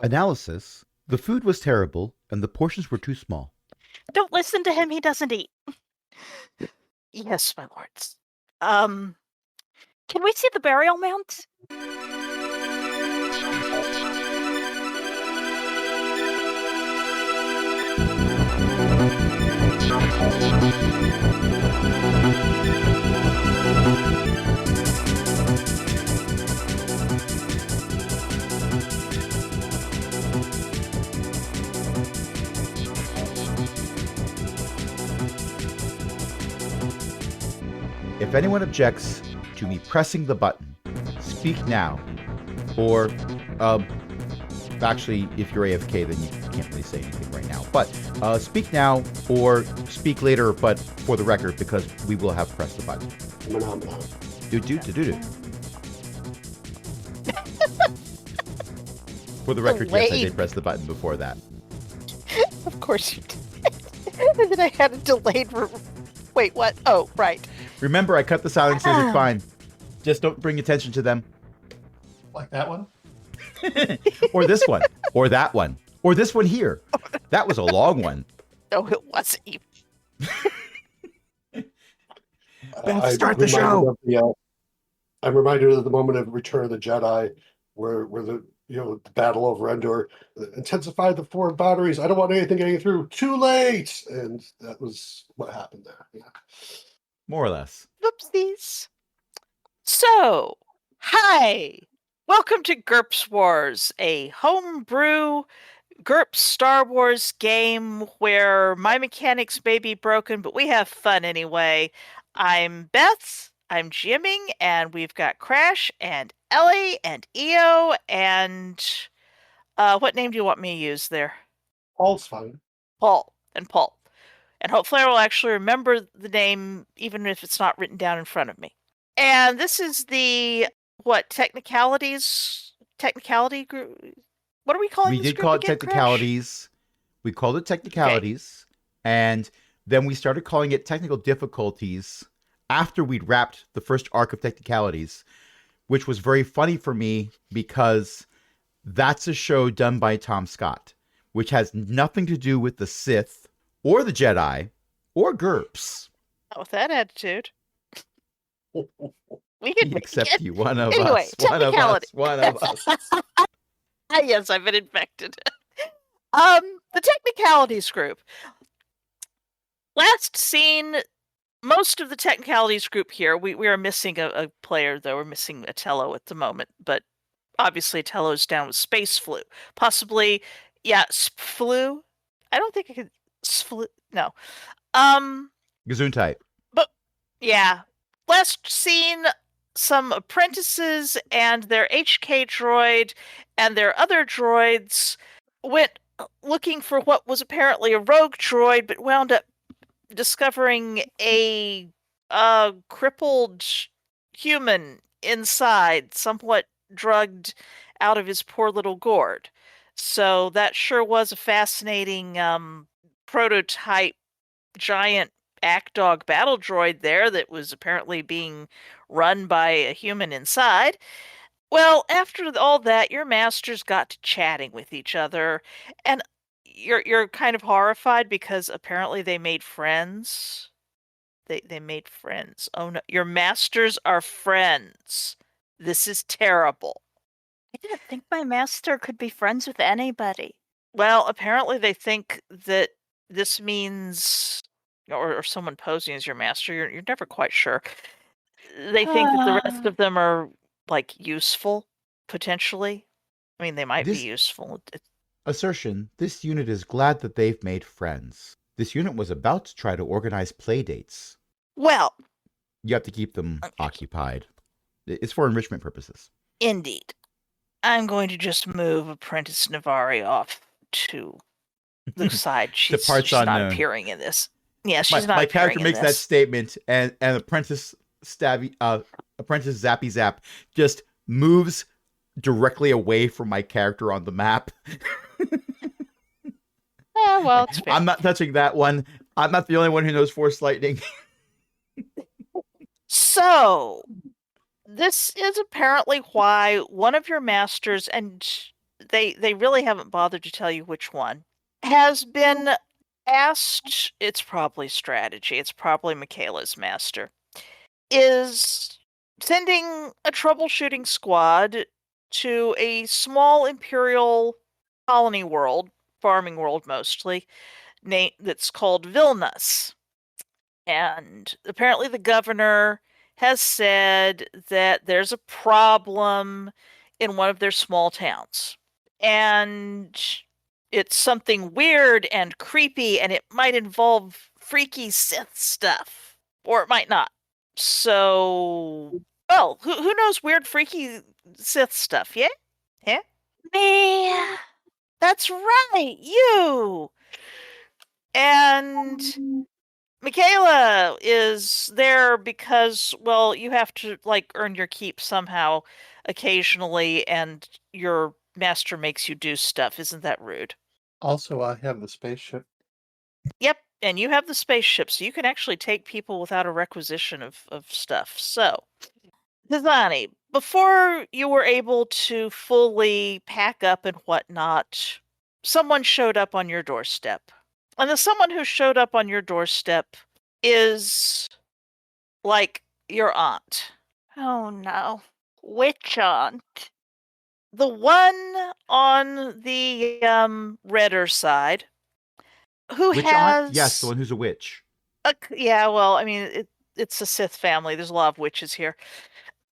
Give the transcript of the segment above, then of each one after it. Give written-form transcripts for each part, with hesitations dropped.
Analysis. The food was terrible, and the portions were too small. Don't listen to him, he doesn't eat. Yes, my lords. Can we see the burial mound? If anyone objects to me pressing the button, speak now. Or, actually, if you're AFK, then you can't really say anything right now. But speak now or speak later, but for the record, because we will have pressed the button. Do. For the record, yes, I did press the button before that. Of course you did. And then I had a delayed... Wait, what? Oh, right. Remember, I cut the silences. It's fine. Just don't bring attention to them. Like that one? Or this one. Or that one. Or this one here. That was a long one. No, it wasn't even. Beth, start the show. I'm reminded of the moment of Return of the Jedi, where the the battle over Endor intensified the forward boundaries. I don't want anything getting through. Too late, and that was what happened there. Yeah. More or less. Whoopsies. So, hi. Welcome to GURPS Wars, a homebrew GURPS Star Wars game where my mechanics may be broken, but we have fun anyway. I'm Beth, I'm GMing, and we've got Crash and Ellie and EO and what name do you want me to use there? Paul's fine. Paul. And hopefully I will actually remember the name even if it's not written down in front of me. And this is the Technicality group? What are we calling this group? We did call it Technicalities. We called it Technicalities. Okay. And then we started calling it Technical Difficulties after we'd wrapped the first arc of Technicalities, which was very funny for me because that's a show done by Tom Scott, which has nothing to do with the Sith or the Jedi or GURPS. Not with that attitude. We can except you, one of us. Yes, I've been infected. The Technicalities Group. Last seen, most of the Technicalities Group here. We are missing a player, though. We're missing Atello at the moment, but obviously Atello's down with space flu. Possibly, flu. I don't think I could... No. Gesundheit. But, yeah. Last seen, some apprentices and their HK droid and their other droids went looking for what was apparently a rogue droid, but wound up discovering a crippled human inside, somewhat drugged out of his poor little gourd. So that sure was a fascinating prototype giant ACDOG battle droid there that was apparently being run by a human inside. Well, after all that, your masters got to chatting with each other, and you're kind of horrified because apparently they made friends. They made friends. Oh no, your masters are friends. This is terrible. I didn't think my master could be friends with anybody. Well, apparently they think that this means, or someone posing as your master, you're never quite sure. They think that the rest of them are, useful, potentially. I mean, they might be useful. Assertion, this unit is glad that they've made friends. This unit was about to try to organize play dates. Well... You have to keep them occupied. It's for enrichment purposes. Indeed. I'm going to just move Apprentice Navari off to the side. She's not appearing in this. Yeah, she's not. My character makes that statement, and Apprentice Zappy Zap just moves directly away from my character on the map. Yeah, well, it's fair. I'm not touching that one. I'm not the only one who knows Force Lightning. So, this is apparently why one of your masters, and they really haven't bothered to tell you which one, has been asked, it's probably strategy, it's probably Michaela's master, is sending a troubleshooting squad to a small imperial colony world, farming world mostly, that's called Vilnius. And apparently the governor has said that there's a problem in one of their small towns. And it's something weird and creepy, and it might involve freaky Sith stuff. Or it might not. So, well, who knows weird, freaky Sith stuff, yeah? Yeah? Me. That's right, you! And Michaela is there because, well, you have to, like, earn your keep somehow occasionally, and your master makes you do stuff. Isn't that rude? Also, I have the spaceship. Yep, and you have the spaceship, so you can actually take people without a requisition of stuff. So, Tizani, before you were able to fully pack up and whatnot, someone showed up on your doorstep. And the someone who showed up on your doorstep is like your aunt. Oh no. Which aunt? The one on the redder side who Witch has aunt? Yes, the one who's a witch. yeah, well, I mean it's a Sith family. There's a lot of witches here.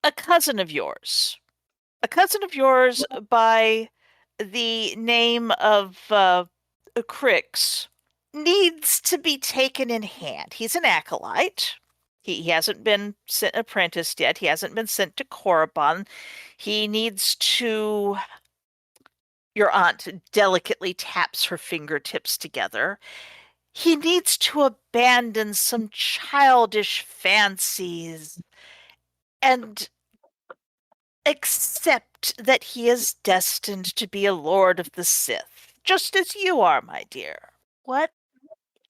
A cousin of yours. A cousin of yours by the name of Crix needs to be taken in hand. He's an acolyte. He hasn't been apprenticed yet. He hasn't been sent to Korriban. He needs to... Your aunt delicately taps her fingertips together. He needs to abandon some childish fancies and accept that he is destined to be a Lord of the Sith, just as you are, my dear. What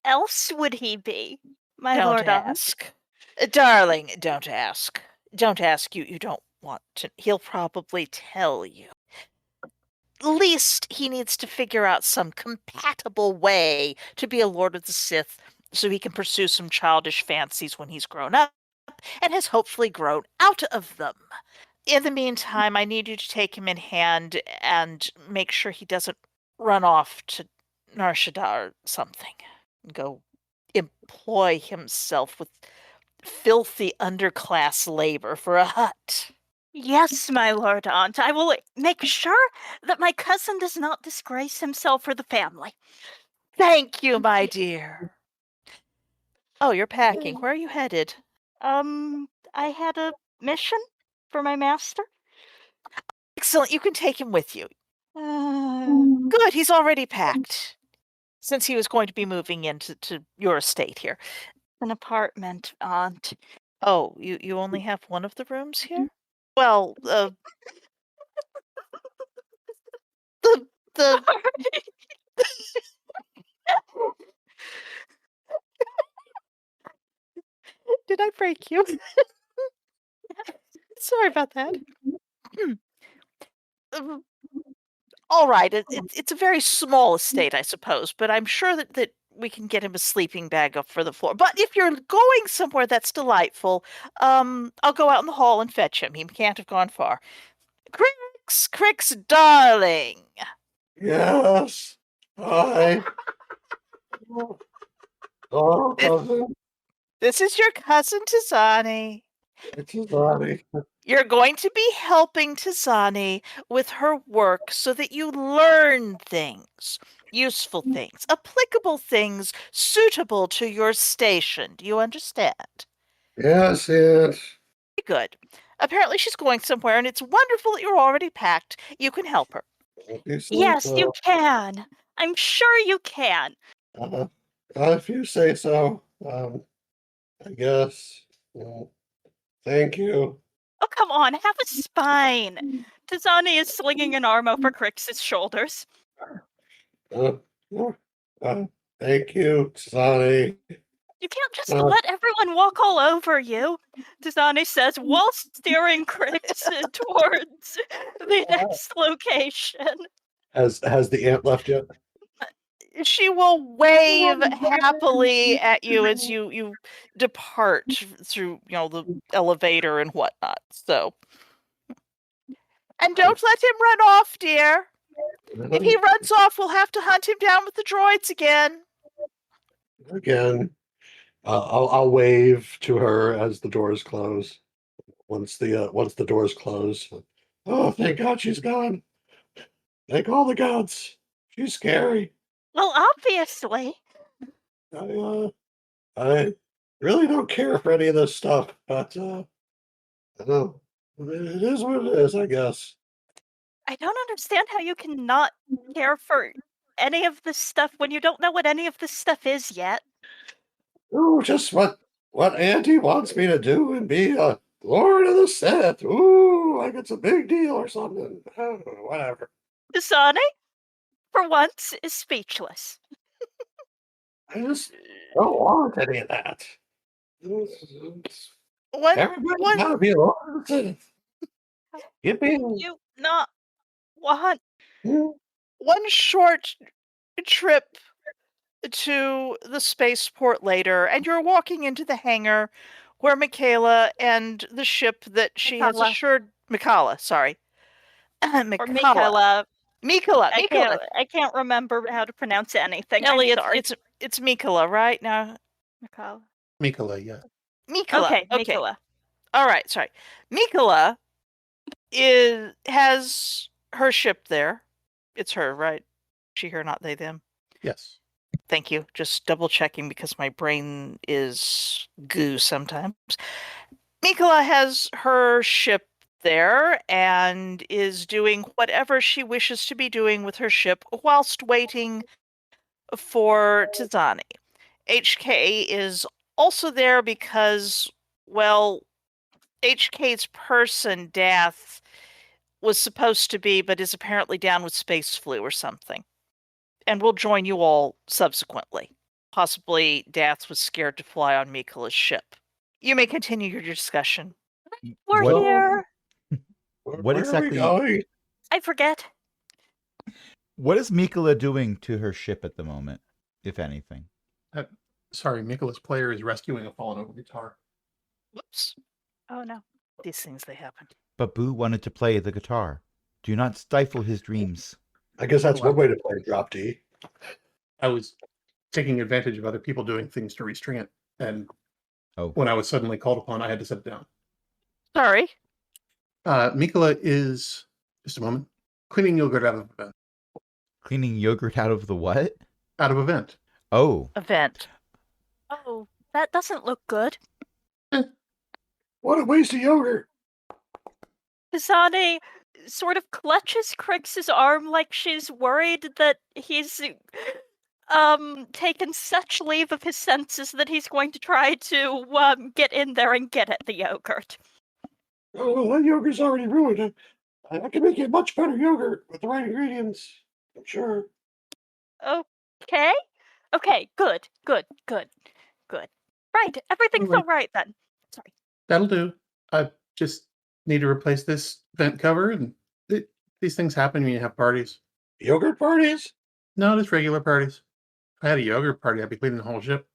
else would he be? My Don't lord aunt? ask. Darling, don't ask. Don't ask. You don't want to. He'll probably tell you. Least he needs to figure out some compatible way to be a Lord of the Sith so he can pursue some childish fancies when he's grown up and has hopefully grown out of them. In the meantime, I need you to take him in hand and make sure he doesn't run off to Nar Shaddaa or something. Go employ himself with filthy underclass labor for a hut. Yes, my lord aunt. I will make sure that my cousin does not disgrace himself or the family. Thank you, my dear. Oh, you're packing. Where are you headed? I had a mission for my master. Excellent. You can take him with you. Good. He's already packed. Since he was going to be moving into your estate here. An apartment, aunt. Oh, you only have one of the rooms here? Well, the Did I break you? Sorry about that. All right, it's a very small estate, I suppose, but I'm sure that we can get him a sleeping bag up for the floor. But if you're going somewhere that's delightful, I'll go out in the hall and fetch him. He can't have gone far. Crix, darling. Yes. Hi. Oh, cousin. This is your cousin Tizani. It's Lonnie. You're going to be helping Tizani with her work so that you learn things, useful things, applicable things suitable to your station. Do you understand? Yes, yes. Good. Apparently she's going somewhere, and it's wonderful that you're already packed. You can help her. Yes, you can. I'm sure you can. If you say so, I guess. Thank you. Oh, come on, have a spine. Tizani is slinging an arm over Crix's shoulders. Thank you, Sonny. You can't just let everyone walk all over you, Tizani says, while steering Crix towards the next location. Has the ant left yet? She will wave happily at you as you depart through the elevator and whatnot. So, and don't let him run off, dear. If he runs off, we'll have to hunt him down with the droids again. Again, I'll wave to her as the doors close. Once the doors close, oh, thank God she's gone. Thank all the gods. She's scary. Well, obviously. I really don't care for any of this stuff, but I don't know. It is what it is, I guess. I don't understand how you can not care for any of this stuff when you don't know what any of this stuff is yet. Ooh, just what Auntie wants me to do and be a Lord of the Sith. Ooh, like it's a big deal or something. Oh, whatever. Dasani, for once, is speechless. I just don't want any of that. Everybody's gotta be a Lord of the Sith. Yippee. You not want. One short trip to the spaceport later, and you're walking into the hangar where Michaela and the ship that she has Mikala. assured Mikala, sorry. Or Mikala. Mikala. Mikala. I can't remember how to pronounce anything. Ellie, I'm sorry. it's Mikala, right? Now Mikala. Mikala, yeah. Mikala. Okay, Mikala. All right, sorry. Mikala has her ship there. It's her, right? She, her, not they, them. Yes. Thank you. Just double checking because my brain is goo sometimes. Mikala has her ship there and is doing whatever she wishes to be doing with her ship whilst waiting for Tizani. HK is also there because, well, HK's person, Dath, was supposed to be, but is apparently down with space flu or something. And we'll join you all subsequently. Possibly Dath was scared to fly on Mikala's ship. You may continue your discussion. We're What- here. What Where exactly- Are we going? I forget. What is Mikala doing to her ship at the moment, if anything? Sorry, Mikala's player is rescuing a fallen over guitar. Whoops. Oh no. These things, they happen. But Boo wanted to play the guitar. Do not stifle his dreams. I guess that's one way to play drop D. I was taking advantage of other people doing things to restrain it, and Oh. when I was suddenly called upon, I had to sit down. Sorry. Mikala is, just a moment, cleaning yogurt out of event. Cleaning yogurt out of the what? Out of event. Oh. Event. Oh, that doesn't look good. What a waste of yogurt. Dasani sort of clutches Crix's arm like she's worried that he's taken such leave of his senses that he's going to try to get in there and get at the yogurt. Oh, that yogurt's already ruined. I can make it much better yogurt with the right ingredients. I'm sure. Okay? Okay, good. Right, everything's Alright. all right then. Sorry. That'll do. I just need to replace this vent cover, and these things happen when you have parties. Yogurt parties? No, just regular parties. If I had a yogurt party, I'd be cleaning the whole ship.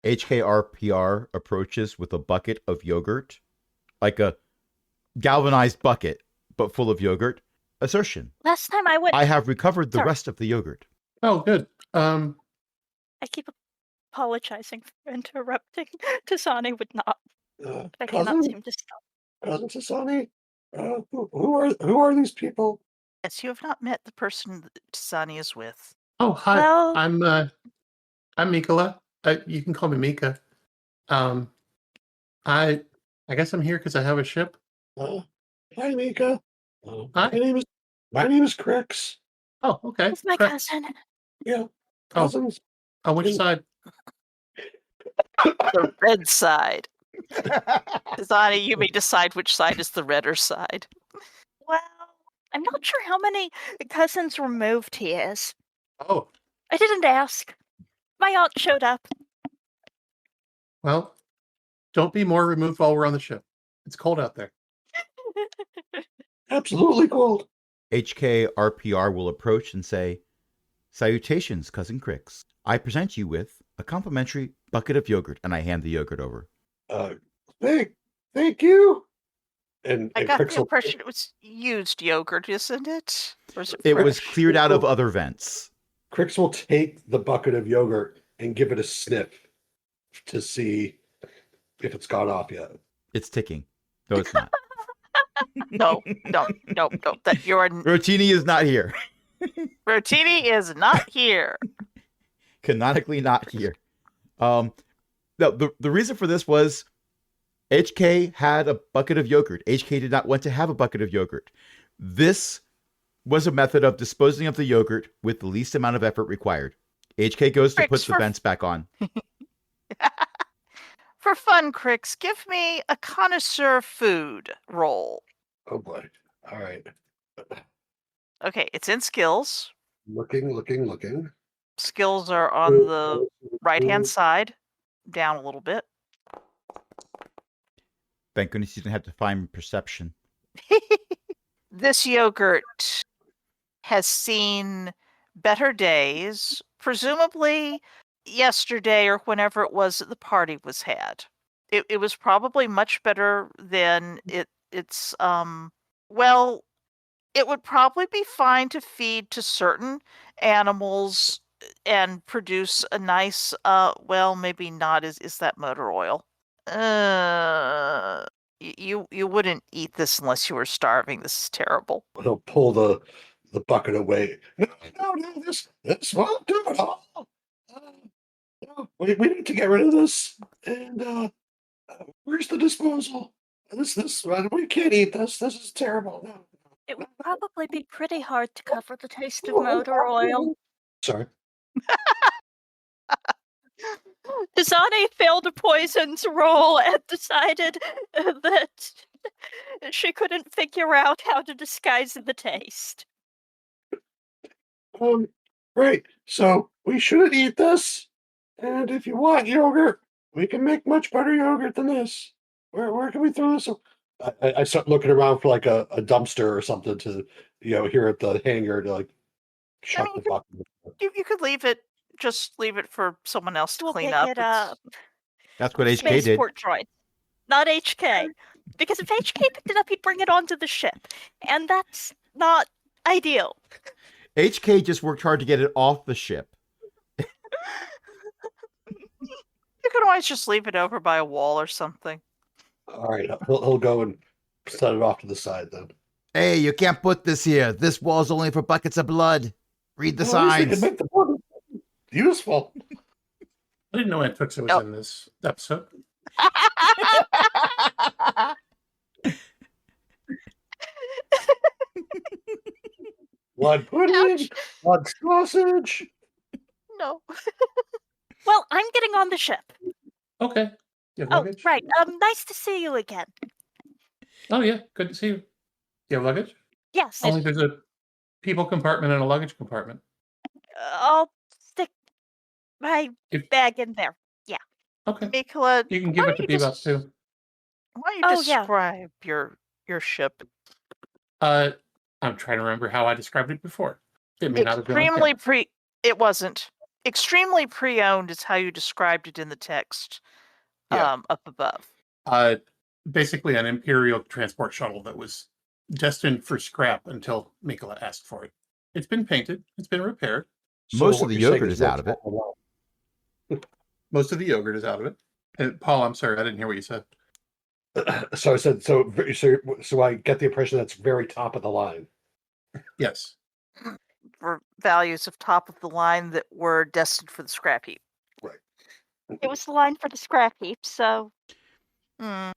HKRPR approaches with a bucket of yogurt, like a galvanized bucket, but full of yogurt. Assertion. Last time I went, I have recovered the Sorry. rest of the yogurt. Oh, good. I keep apologizing for interrupting. Tasani would not. I cannot Cousin? seem to stop. Cousin Sasani? Who are these people? Yes, you have not met the person that Tizani is with. Oh, hi. Well- I'm Mikala. You can call me Mika. I guess I'm here because I have a ship. Hi, Mika. Hi. My name is Crix. Oh, okay. It's my Correct. cousin. Yeah, Oh, cousins. on which side? The red side. Tizani, you may decide which side is the redder side. Well, I'm not sure how many cousins removed he is. Oh, I didn't ask. My aunt showed up. well, don't be more removed while we're on the ship. It's cold out there. Absolutely cold. HK RPR will approach and say, "Salutations, Cousin Crix. I present you with a complimentary bucket of yogurt," and I hand the yogurt over. Thank you. And I got Crix the will- impression it was used yogurt, isn't it? Or is it It was fresh? cleared out of other vents. Crix will take the bucket of yogurt and give it a sniff to see if it's gone off yet. It's ticking. No, it's not. No. That your Rotini is not here. Rotini is not here. Canonically not here. No, the reason for this was HK had a bucket of yogurt. HK did not want to have a bucket of yogurt. This was a method of disposing of the yogurt with the least amount of effort required. HK goes to Crix, put the for- vents back on. For fun, Crix, give me a connoisseur food roll. Oh boy. All right. Okay, it's in skills. Looking. Skills are on the right-hand side, down a little bit. Thank goodness you didn't have to find perception. This yogurt has seen better days, presumably yesterday or whenever it was that the party was had. It was probably much better than it's well, it would probably be fine to feed to certain animals and produce a nice well, maybe not. Is that motor oil? You wouldn't eat this unless you were starving. This is terrible. He'll pull the bucket away. No, this won't do it all. No, we need to get rid of this. And where's the disposal? This we can't eat this. This is terrible. No. It would probably be pretty hard to cover the taste of motor oil. Sorry. Zane failed a poisons roll and decided that she couldn't figure out how to disguise the taste. Right. So we shouldn't eat this. And if you want yogurt, we can make much better yogurt than this. Where can we throw this? I start looking around for like a dumpster or something to, here at the hangar to like shut the bucket. You could leave it. Just leave it for someone else to We'll clean pick up. it up. That's what HK did. Spaceport droid, not HK. Because if HK picked it up, he'd bring it onto the ship, and that's not ideal. HK just worked hard to get it off the ship. You could always just leave it over by a wall or something. All right, he'll go and set it off to the side then. Hey, you can't put this here. This wall's only for buckets of blood. Read the Well, at least they signs. can make the blood useful. I didn't know Antwixa was in this episode. Blood pudding, blood sausage. No. Well, I'm getting on the ship. Okay. You have Oh, luggage? right. Nice to see you again. Oh, yeah. Good to see you. You have luggage? Yes. Only there's a people compartment and a luggage compartment. I'll stick my If- bag in there. Okay. Nicola, You can give why it to don't you Bebop, too. why don't you Oh, yeah. describe your ship? I'm trying to remember how I described it before. It may not have been on camera. Extremely it wasn't. Extremely pre-owned is how you described it in the text. Yeah. Up above. Basically an Imperial transport shuttle that was destined for scrap until Mikola asked for it. It's been painted. It's been repaired. Most what of the you're saying yogurt is out of it. Most of the yogurt is out of it. And Paul, I'm sorry, I didn't hear what you said. So I said, so I get the impression that's very top of the line. Yes. For values of top of the line that were destined for the scrap heap. It was the line for the scrap heap, so Hmm.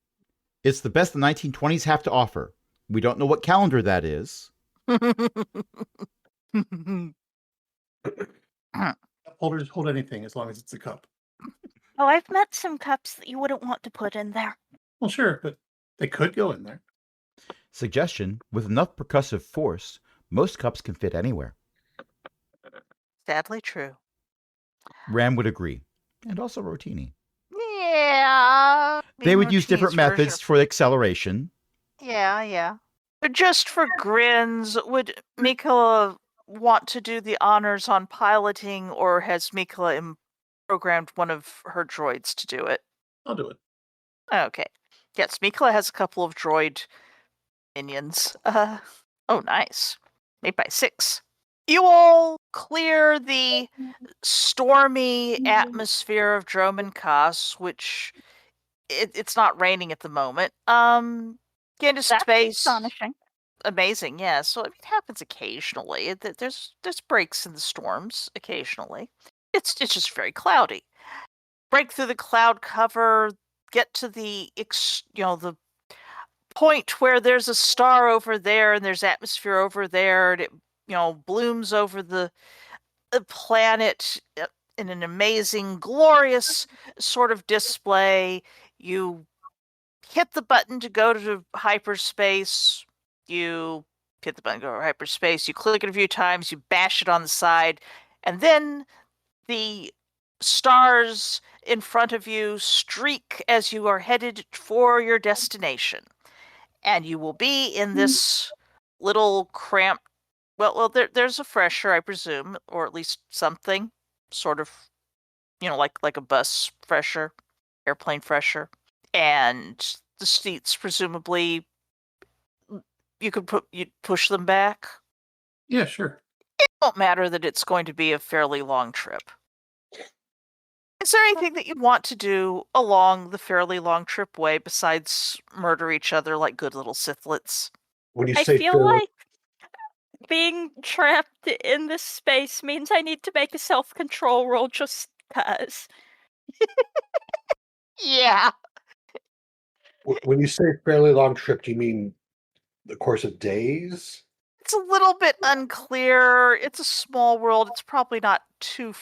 It's the best the 1920s have to offer. We don't know what calendar that is. Holders hold anything as long as it's a cup. oh, I've met some cups that you wouldn't want to put in there. Well, sure, but they could go in there. Suggestion: with enough percussive force, most cups can fit anywhere. Sadly true. Ram would agree, and also Rotini. Yeah. They would use Rotini's different version methods of- for acceleration. Yeah. Just for grins, would Mikola want to do the honors on piloting, or has Mikola programmed one of her droids to do it? I'll do it. Okay. Yes, Mikola has a couple of droid minions. Oh, nice. 8x6. You all clear the stormy atmosphere of Droman Kos, which it's not raining at the moment. Get into That's space. astonishing. Amazing, yeah. So it happens occasionally. There's breaks in the storms occasionally. It's just very cloudy. Break through the cloud cover, get to the the point where there's a star over there and there's atmosphere over there, and it blooms over the planet in an amazing, glorious sort of display. You hit the button to go to hyperspace. You hit the button to go to hyperspace. You click it a few times. You bash it on the side. And then the stars in front of you streak as you are headed for your destination. And you will be in this little cramped. Well, there's a fresher, I presume, or at least something, sort of, like a bus fresher, airplane fresher, and the seats presumably you'd push them back. Yeah, sure. It won't matter that it's going to be a fairly long trip. Is there anything that you want to do along the fairly long trip way besides murder each other like good little Sithlets? When you I say feel fairly- like being trapped in this space means I need to make a self-control roll just because. Yeah. when you say fairly long trip, do you mean the course of days? It's a little bit unclear. It's a small world. It's probably not too.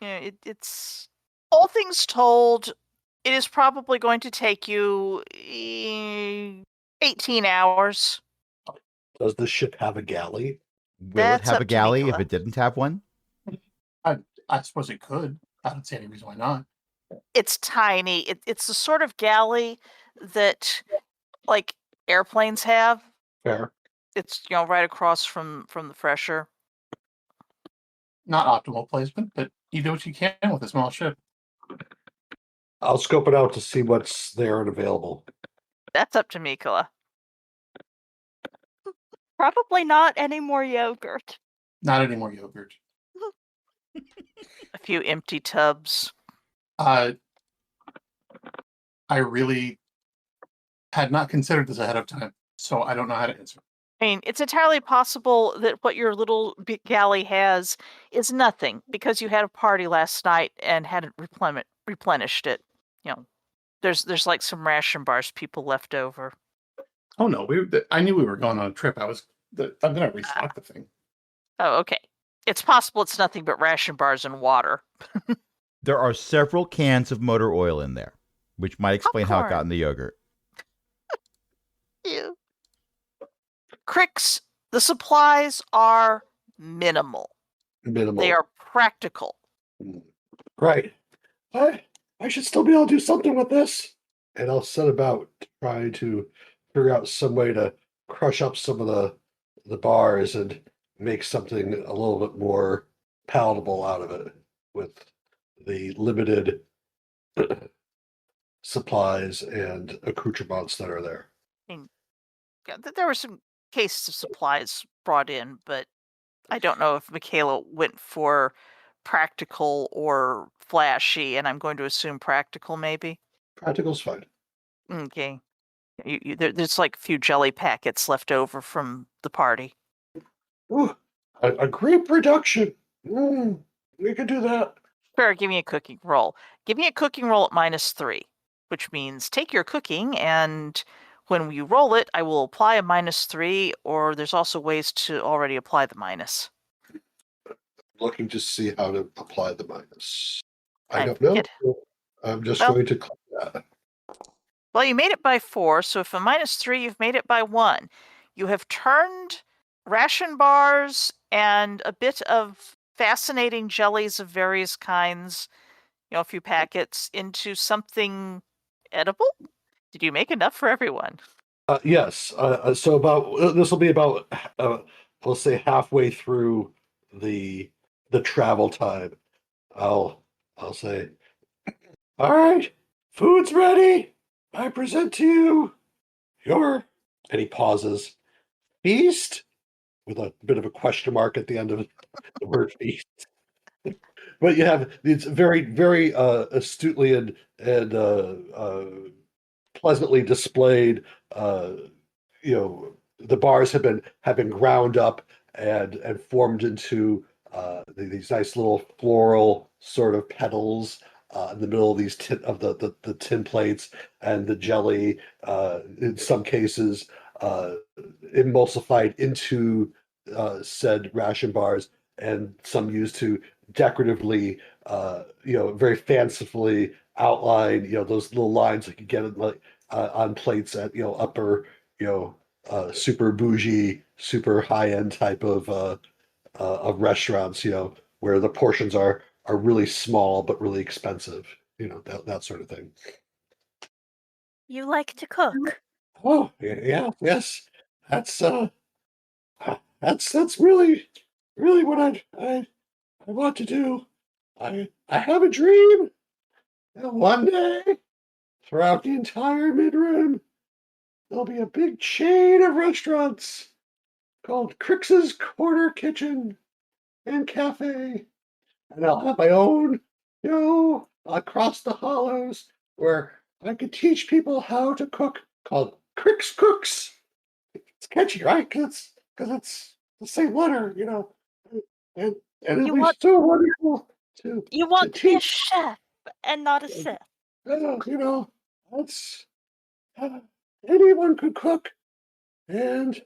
It's all things told. It is probably going to take you 18 hours. Does the ship have a galley? Will it That's have up a to galley if Mikola. it didn't have one? I suppose it could. I don't see any reason why not. It's tiny. It's the sort of galley that, like, airplanes have. Fair. It's right across from the fresher. Not optimal placement, but you do what you can with a small ship. I'll scope it out to see what's there and available. That's up to Mikola. Probably not any more yogurt. Not any more yogurt. A few empty tubs. I really had not considered this ahead of time, so I don't know how to answer. I mean, it's entirely possible that what your little galley has is nothing because you had a party last night and hadn't replenished it. There's like some ration bars people left over. Oh no, I knew we were going on a trip. I'm gonna restock the thing. Oh, okay. It's possible it's nothing but ration bars and water. There are several cans of motor oil in there, which might explain how it got Popcorn. in the yogurt. Ew. Cricks, the supplies are minimal. Minimal. They are practical. Right. I should still be able to do something with this. And I'll set about trying to figure out some way to crush up some of the bars and make something a little bit more palatable out of it with the limited supplies and accoutrements that are there. Yeah, there were some cases of supplies brought in, but I don't know if Michaela went for practical or flashy, and I'm going to assume practical, maybe. Practical's fine. Okay. There's like a few jelly packets left over from the party. Ooh, a great production. We could do that. Fair, give me a cooking roll. Give me a cooking roll at -3, which means take your cooking, and when you roll it, I will apply a -3, or there's also ways to already apply the minus. Looking to see how to apply the minus. I I don't know. forget. I'm just Well- going to click that. Well, you made it by 4, so if a -3, you've made it by 1. You have turned ration bars and a bit of fascinating jellies of various kinds, a few packets, into something edible. Did you make enough for everyone? Yes. So about this will be about we'll say halfway through the travel time. I'll say, all right, food's ready. I present to you your, and he pauses, feast, with a bit of a question mark at the end of the word feast. But you have it's very, very astutely and pleasantly displayed. Uh, the bars have been ground up and formed into these nice little floral sort of petals in the middle of these the tin plates, and the jelly in some cases emulsified into said ration bars, and some used to decoratively very fancifully outline those little lines that you get in, like on plates at upper super bougie, super high end type of restaurants, where the portions are really small but really expensive, that sort of thing. You like to cook. Oh yeah, yes, that's that's really really what I want to do. I have a dream that one day throughout the entire Midrim there'll be a big chain of restaurants called Crix's Corner Kitchen and Cafe. And I'll have my own, across the hollows where I could teach people how to cook called Crix Cooks. It's catchy, right? Because it's the same letter, And it'll You be want so wonderful to you want to be a teach. chef and not a Sith. That's uh, anyone could cook. And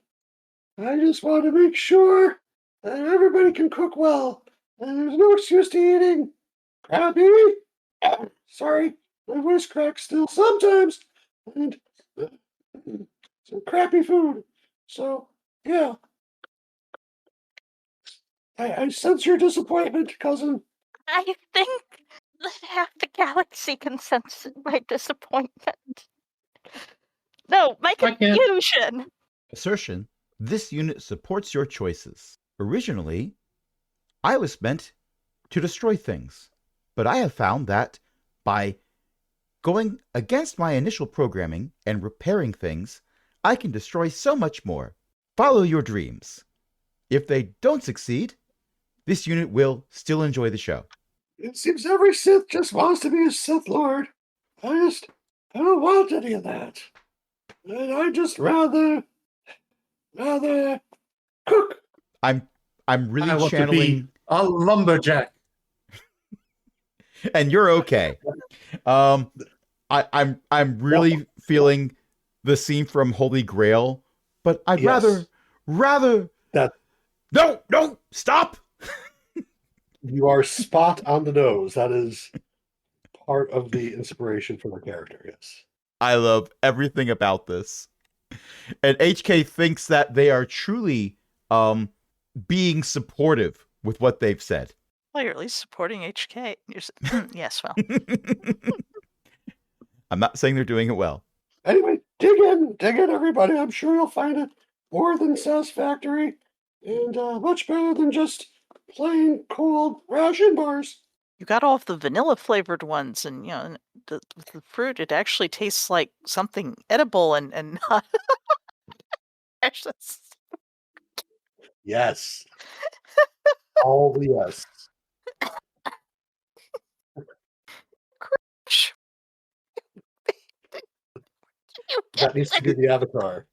I just want to make sure that everybody can cook well, and there's no excuse to eating crappy. Sorry, my voice cracks still sometimes, and uh, some crappy food. So yeah, I sense your disappointment, cousin. I think that half the galaxy can sense my disappointment. No, my I can't. confusion. Assertion: this unit supports your choices. Originally, I was meant to destroy things, but I have found that by going against my initial programming and repairing things, I can destroy so much more. Follow your dreams. If they don't succeed, this unit will still enjoy the show. It seems every Sith just wants to be a Sith Lord. I don't want any of that. And I just rather cook. I'm really I want to channeling, be a lumberjack. and you're okay. I'm really feeling the scene from Holy Grail, but I'd Yes. rather That no, stop. you are spot on the nose. That is part of the inspiration for the character. Yes. I love everything about this. And HK thinks that they are truly being supportive with what they've said. Well, you're at least supporting HK. Yes, well. I'm not saying they're doing it well. Anyway, dig in, everybody. I'm sure you'll find it more than satisfactory and much better than just plain cold ration bars. You got all of the vanilla flavored ones, and with the fruit, it actually tastes like something edible and not. Actually, Yes. All the yes. That needs to be the avatar.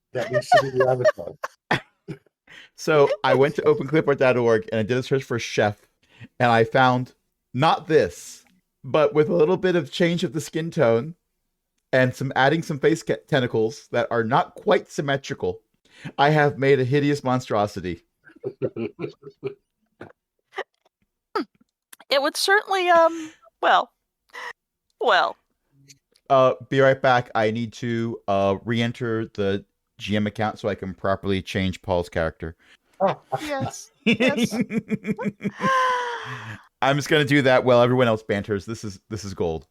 So I went to openclipart.org and I did a search for chef, and I found not this, but with a little bit of change of the skin tone and adding some face tentacles that are not quite symmetrical, I have made a hideous monstrosity. it would certainly well. Be right back. I need to re-enter the GM account so I can properly change Paul's character. Yes. Yes. I'm just gonna do that while everyone else banters. This is gold.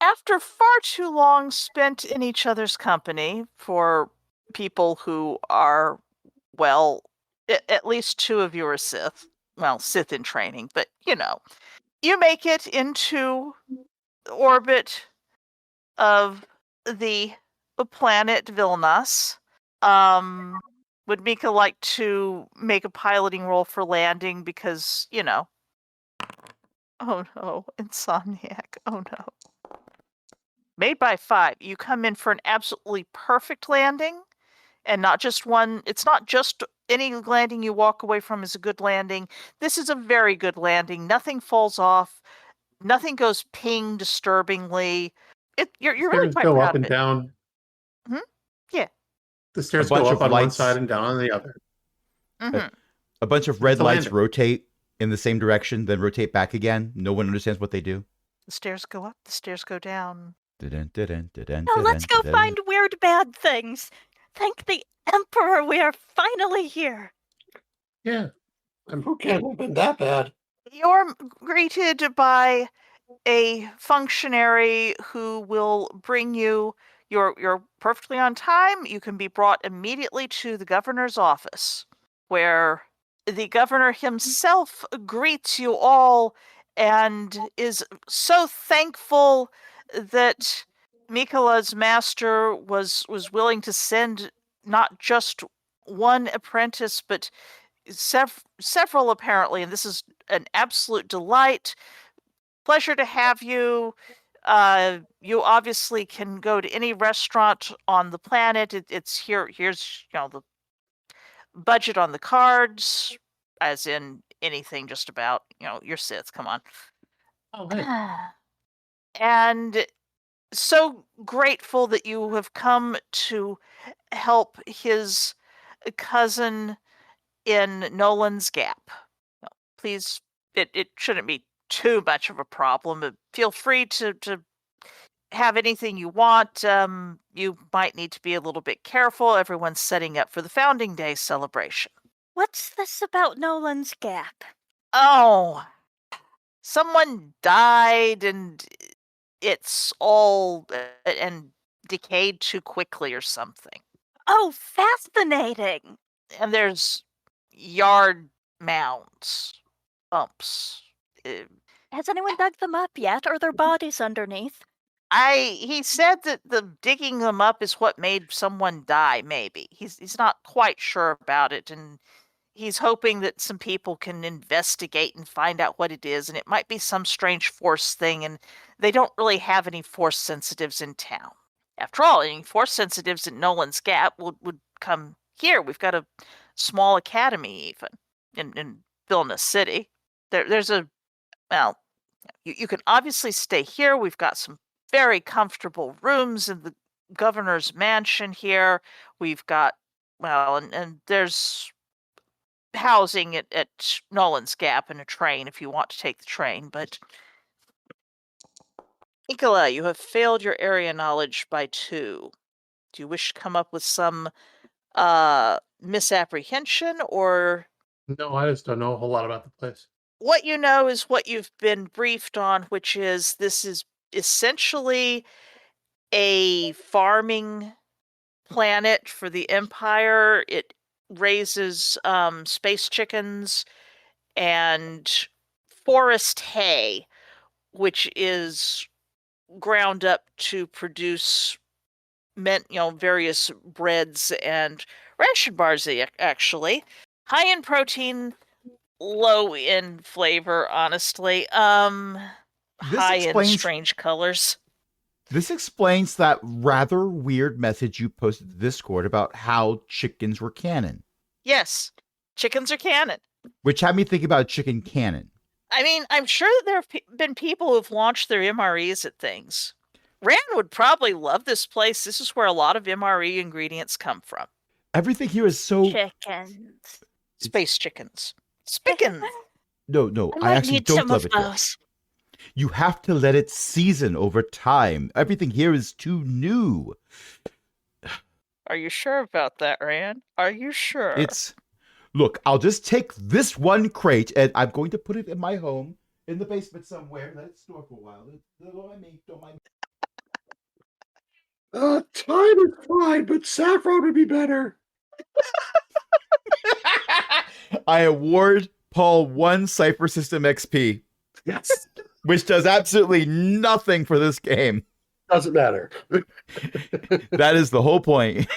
After far too long spent in each other's company for people who are, well, at least two of you are Sith. Well, Sith in training, but you make it into orbit of the planet Vilnas. Would Mika like to make a piloting roll for landing? Because, Oh no, Insomniac. Oh no. Made by 5. You come in for an absolutely perfect landing, and not just one. It's not just any landing you walk away from is a good landing. This is a very good landing. Nothing falls off. Nothing goes ping disturbingly. You're really Stairs quite go proud up of and it. down. Yeah. The stairs bunch go of up on one lights. side and down on the other. hmm A bunch of red It's a lights landing. rotate in the same direction, then rotate back again. No one understands what they do. The stairs go up. The stairs go down. Now let's go find weird bad things. Thank the Emperor we are finally here. Yeah. Who can't have been that bad? You're greeted by a functionary who will bring you. You're perfectly on time. You can be brought immediately to the governor's office, where the governor himself greets you all and is so thankful that Mikola's master was willing to send not just one apprentice, but several apparently, and this is an absolute delight. Pleasure to have you. You obviously can go to any restaurant on the planet. It's here. Here's the budget on the cards, as in anything just about your Sith. Come on. Oh, hey. And so grateful that you have come to help his cousin in Nolan's Gap. Please, it shouldn't be too much of a problem. Feel free to have anything you want. You might need to be a little bit careful. Everyone's setting up for the Founding Day celebration. What's this about Nolan's Gap? Oh, someone died and it's all and decayed too quickly or something. Oh, fascinating. And there's yard mounds, bumps. Has anyone dug them up yet? Are there bodies underneath? He said that the digging them up is what made someone die, maybe. He's not quite sure about it, and he's hoping that some people can investigate and find out what it is, and it might be some strange force thing, and they don't really have any force sensitives in town. After all, any force sensitives in Nolan's Gap would come here. We've got a small academy even in Vilna City. There's a, well, you can obviously stay here. We've got some very comfortable rooms in the governor's mansion here. We've got, well, and there's housing at Nolan's Gap and a train if you want to take the train. But Nicola, you have failed your area knowledge by 2. Do you wish to come up with some misapprehension, or No, I just don't know a whole lot about the place. what you know is what you've been briefed on, which is this is essentially a farming planet for the Empire. It raises space chickens and forest hay, which is ground up to produce various breads and ration bars, actually. High in protein, low in flavor, honestly. High in strange colors. This explains that rather weird message you posted to Discord about how chickens were canon. Yes, chickens are canon. Which had me think about chicken cannon. I mean, I'm sure that there have been people who've launched their MREs at things. Rand would probably love this place. This is where a lot of MRE ingredients come from. Everything here is so... Chickens. Space chickens. Spickens. No, I I actually need don't some love of it. those. You have to let it season over time. Everything here is too new. Are you sure about that, Rand? Are you sure? Look, I'll just take this one crate and I'm going to put it in my home in the basement somewhere. Let it store for a while. Don't mind me. Time is fine, but saffron would be better. I award Paul 1 Cypher System XP, Yes. which does absolutely nothing for this game. Doesn't matter. That is the whole point.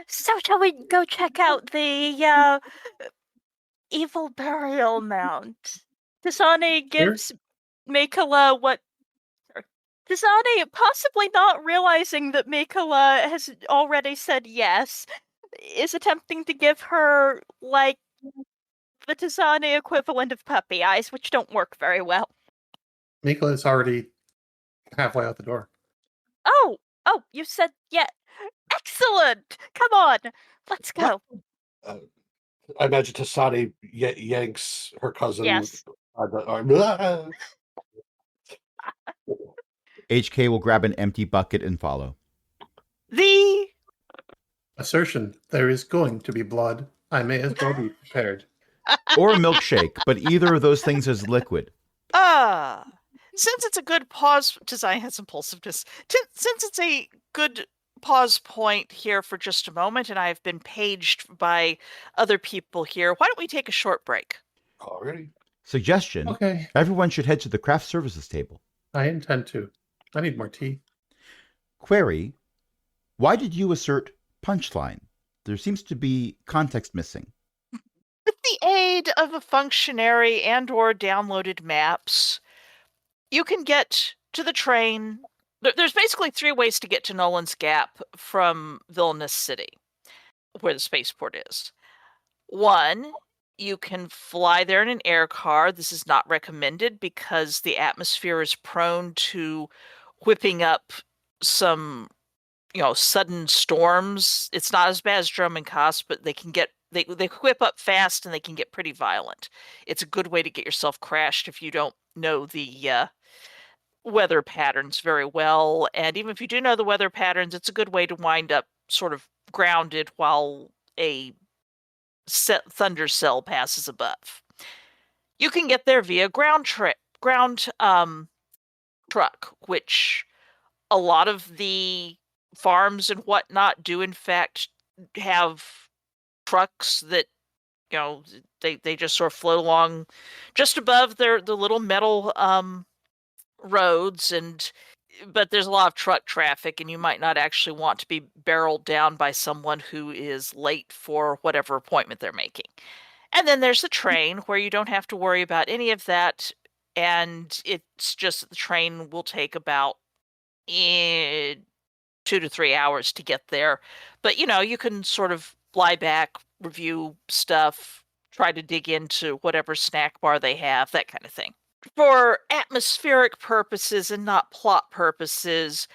So shall we go check out the evil burial mound? Tasani gives Mikala what... Tasani, possibly not realizing that Mikala has already said yes, is attempting to give her, like, the Tasani equivalent of puppy eyes, which don't work very well. Mikola is already halfway out the door. Oh, you said yeah. Excellent! Come on, let's go. I imagine Tasani yanks her cousin. Yes. By the arm. HK will grab an empty bucket and follow. The Assertion, there is going to be blood. I may as well be prepared. Or a milkshake, but either of those things is liquid. since it's a good pause, design has impulsiveness. Since it's a good pause point here for just a moment, and I've been paged by other people here, why don't we take a short break? Already. Suggestion: Okay, everyone should head to the craft services table. I intend to. I need more tea. Query: why did you assert punchline? There seems to be context missing. With the aid of a functionary and or downloaded maps, you can get to the train. There's basically 3 ways to get to Nolan's Gap from Villainous City, where the spaceport is. 1, you can fly there in an air car. This is not recommended because the atmosphere is prone to whipping up some, sudden storms. It's not as bad as Drummond Cost, but they can get they whip up fast and they can get pretty violent. It's a good way to get yourself crashed if you don't know the weather patterns very well. And even if you do know the weather patterns, it's a good way to wind up sort of grounded while a thunder cell passes above. You can get there via ground truck, which a lot of the farms and whatnot do in fact have trucks that they just sort of float along just above the little metal roads, but there's a lot of truck traffic and you might not actually want to be barreled down by someone who is late for whatever appointment they're making. And then there's the train where you don't have to worry about any of that, and it's just that the train will take about 2 to 3 hours to get there. But you can sort of fly back, review stuff, try to dig into whatever snack bar they have, that kind of thing. For atmospheric purposes and not plot purposes,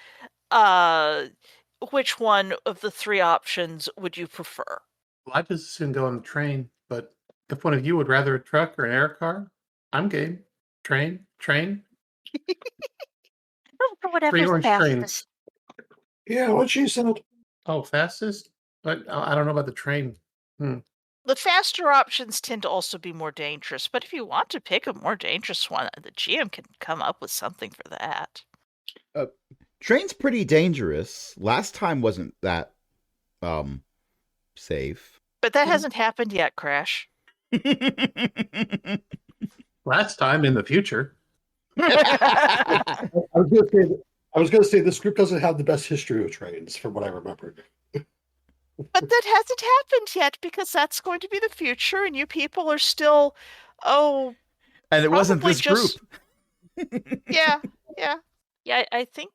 which one of the 3 options would you prefer? Well, I just assume go on the train, but if one of you would rather a truck or an air car, I'm game. Train. Oh, for 3 whatever's orange fastest. trains. Yeah, what she said. Oh, fastest? But I don't know about the train. The faster options tend to also be more dangerous, but if you want to pick a more dangerous one, the GM can come up with something for that. Train's pretty dangerous. Last time wasn't that safe. But that hasn't happened yet, Crash. Last time in the future. I was going to say this group doesn't have the best history of trains, from what I remember. But that hasn't happened yet because that's going to be the future, and you people are still, and it wasn't probably this just- group. yeah. I think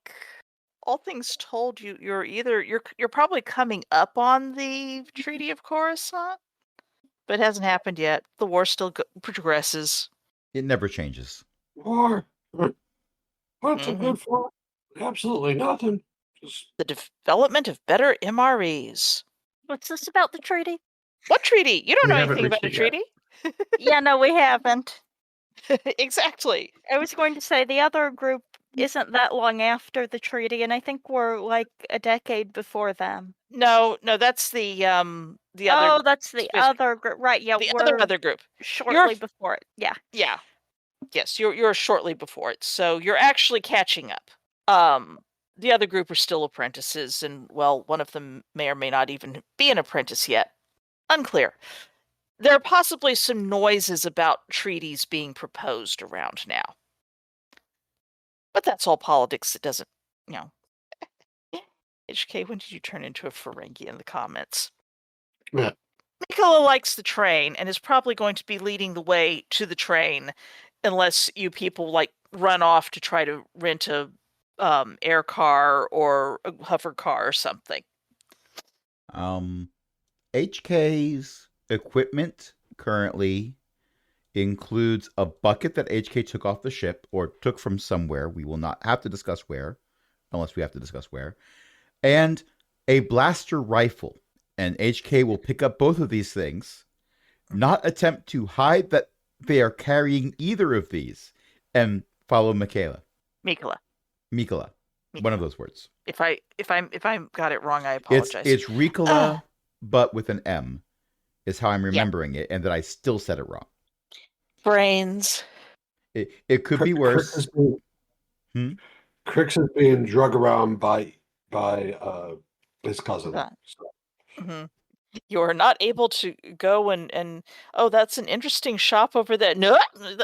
all things told, you're probably coming up on the Treaty of Coruscant, but it hasn't happened yet. The war still progresses. It never changes. War. What's Mhm. it good for? Absolutely nothing. Just The development of better MREs. What's this about the treaty? What treaty? You don't We know haven't anything about a reached it treaty? Yeah, no, we haven't. Exactly. I was going to say the other group isn't that long after the treaty, and I think we're like a decade before them. No, that's the other. Oh, that's the space- other group, right? Yeah, the we're other group. shortly before it. Yeah. Yeah. Yes, you're shortly before it, so you're actually catching up. The other group are still apprentices, and well, one of them may or may not even be an apprentice yet. Unclear. There are possibly some noises about treaties being proposed around now. But that's all politics. It doesn't, you know. HK, when did you turn into a Ferengi in the comments? Yeah. Mikola likes the train and is probably going to be leading the way to the train unless you people like run off to try to rent a air car or a hover car or something. HK's equipment currently includes a bucket that HK took off the ship or took from somewhere. We will not have to discuss where, unless we have to discuss where. And a blaster rifle. And HK will pick up both of these things, not attempt to hide that they are carrying either of these, and follow Mikola. Mikola. One of those words. If I got it wrong, I apologize. It's Ricola, but with an M, is how I'm remembering it, and that I still said it wrong. Brains. It could be worse. Crix is being drug around by his cousin. Mm-hmm. You are not able to go and oh, that's an interesting shop over there. No,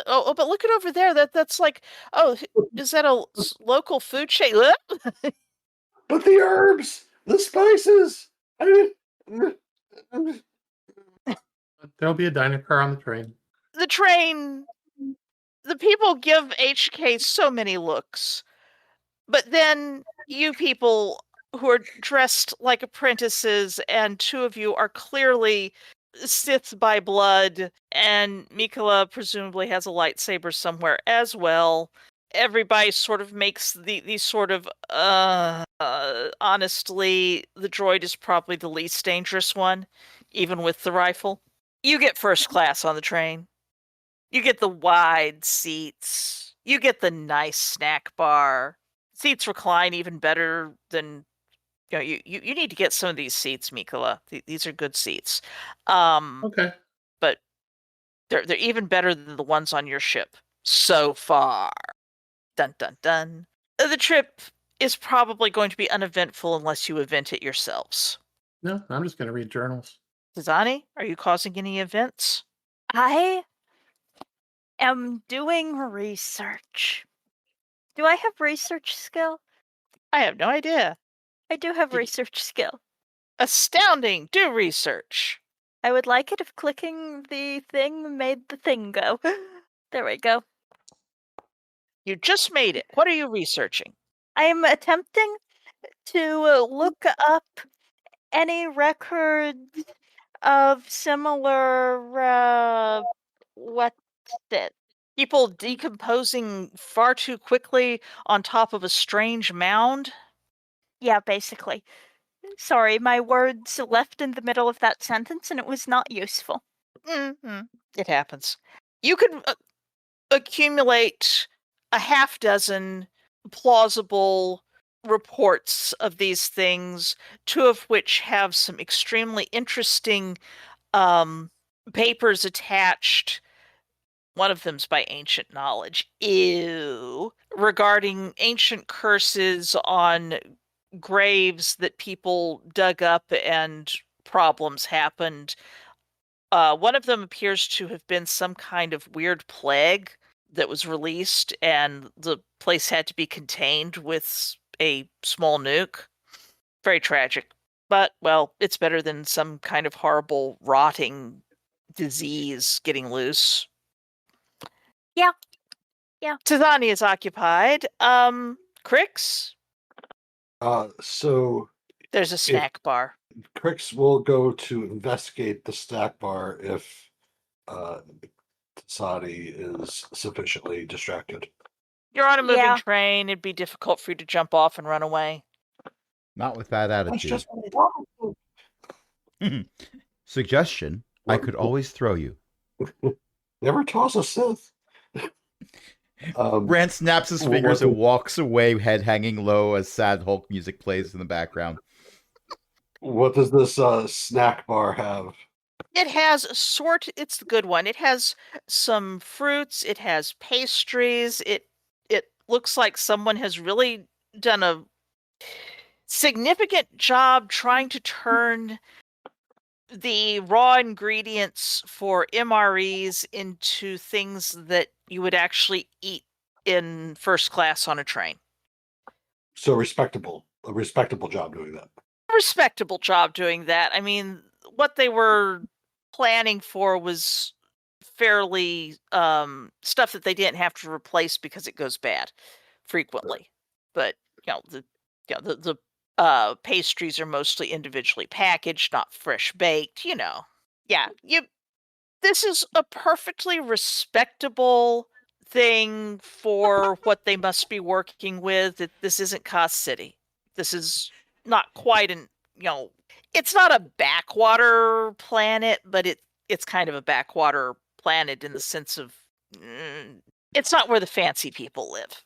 oh, but look at over there. That's like, oh, is that a local food chain? But the herbs, the spices. There'll be a diner car on the train. The train. The people give HK so many looks, but then you people who are dressed like apprentices, and two of you are clearly Sith by blood, and Mikola presumably has a lightsaber somewhere as well. Everybody sort of makes these sort of, honestly, the droid is probably the least dangerous one, even with the rifle. You get first class on the train. You get the wide seats. You get the nice snack bar. Seats recline even better than... You need to get some of these seats, Mikola. These are good seats. Okay. But they're even better than the ones on your ship so far. Dun dun dun. The trip is probably going to be uneventful unless you event it yourselves. No, I'm just going to read journals. Tizani, are you causing any events? I am doing research. Do I have research skill? I have no idea. I do have research skill. Astounding! Do research. I would like it if clicking the thing made the thing go. There we go. You just made it. What are you researching? I'm attempting to look up any records of similar, what's it? People decomposing far too quickly on top of a strange mound? Yeah, basically. Sorry, my words left in the middle of that sentence and it was not useful. Mm-hmm. It happens. You could accumulate a half dozen plausible reports of these things, two of which have some extremely interesting papers attached. One of them's by Ancient Knowledge. Ew. Regarding ancient curses on graves that people dug up and problems happened. One of them appears to have been some kind of weird plague that was released, and the place had to be contained with a small nuke. Very tragic. But, well, it's better than some kind of horrible rotting disease getting loose. Yeah. Tizani is occupied. Crix? So There's a snack bar. Crix will go to investigate the snack bar if Sadi is sufficiently distracted. You're on a moving Yeah. train. It'd be difficult for you to jump off and run away. Not with that That's attitude. just what I want. Suggestion, I could always throw you. Never toss a Sith. Rand snaps his fingers and walks away, head hanging low as sad Hulk music plays in the background. What does this snack bar have? It has it's the good one. It has some fruits, it has pastries. It looks like someone has really done a significant job trying to turn the raw ingredients for MREs into things that you would actually eat in first class on a train. So a respectable job doing that. Respectable job doing that. I mean, what they were planning for was fairly stuff that they didn't have to replace because it goes bad frequently. But the pastries are mostly individually packaged, not fresh baked, Yeah, this is a perfectly respectable thing for what they must be working with. This isn't Cost City. This is not quite it's not a backwater planet, but it's kind of a backwater planet in the sense of it's not where the fancy people live.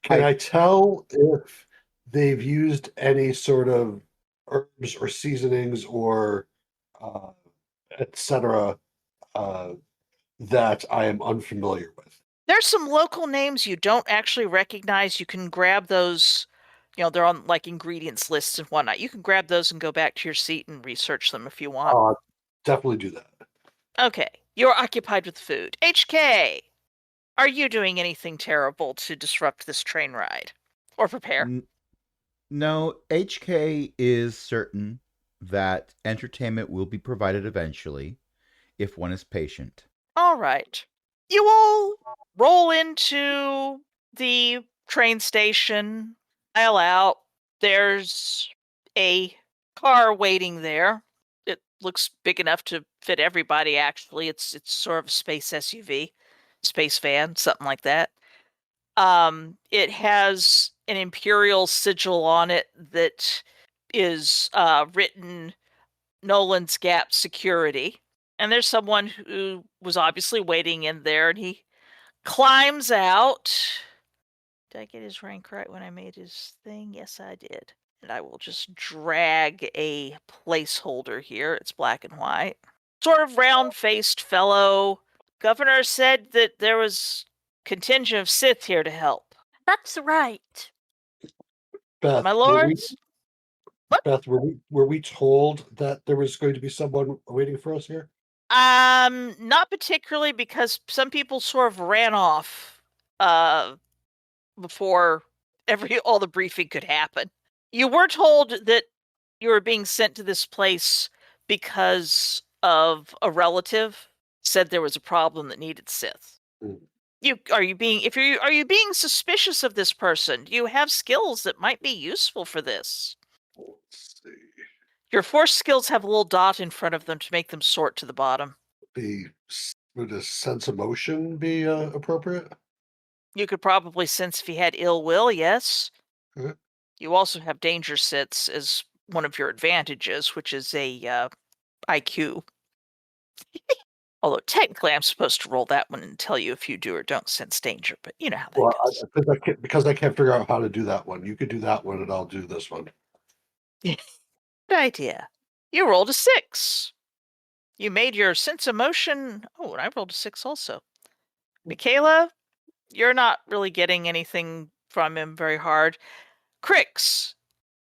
Can I tell if they've used any sort of herbs or seasonings or uh, etc. That I am unfamiliar with? There's some local names you don't actually recognize. You can grab those, they're on like ingredients lists and whatnot. You can grab those and go back to your seat and research them if you want. Definitely do that. Okay, you're occupied with food. HK, are you doing anything terrible to disrupt this train ride? Or prepare? No, HK is certain that entertainment will be provided eventually if one is patient. All right. You all roll into the train station, aisle out. There's a car waiting there. It looks big enough to fit everybody, actually. It's sort of a space SUV, space van, something like that. It has an imperial sigil on it that is written Nolan's Gap Security. And there's someone who was obviously waiting in there, and he climbs out. Did I get his rank right when I made his thing? Yes, I did. And I will just drag a placeholder here. It's black and white. Sort of round-faced fellow. Governor said that there was contingent of Sith here to help. That's right. Beth, My lords? Beth, were we told that there was going to be someone waiting for us here? Not particularly, because some people sort of ran off before all the briefing could happen. You were told that you were being sent to this place because of a relative said there was a problem that needed Sith. Mm. Are you being suspicious of this person? Do you have skills that might be useful for this? Let's see. Your force skills have a little dot in front of them to make them sort to the bottom. Would a sense of motion be appropriate? You could probably sense if he had ill will, yes. Okay. You also have danger sits as one of your advantages, which is a IQ. Although technically I'm supposed to roll that one and tell you if you do or don't sense danger, but you know how that goes. Because I can't figure out how to do that one. You could do that one and I'll do this one. Good idea. You rolled a 6. You made your sense of motion. Oh, and I rolled a 6 also. Michaela, you're not really getting anything from him very hard. Crix,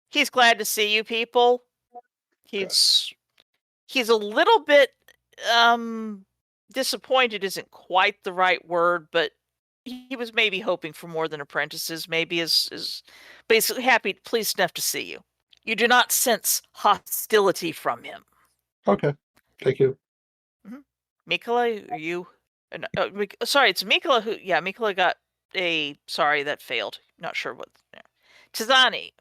he's glad to see you people. He's a little bit disappointed isn't quite the right word, but he was maybe hoping for more than apprentices, maybe is basically happy, pleased enough to see you. You do not sense hostility from him. Okay, thank you. Mikola, are you? Sorry, it's Mikola who. Yeah, Mikola got a. Sorry, that failed. Not sure what. Yeah. Tizani,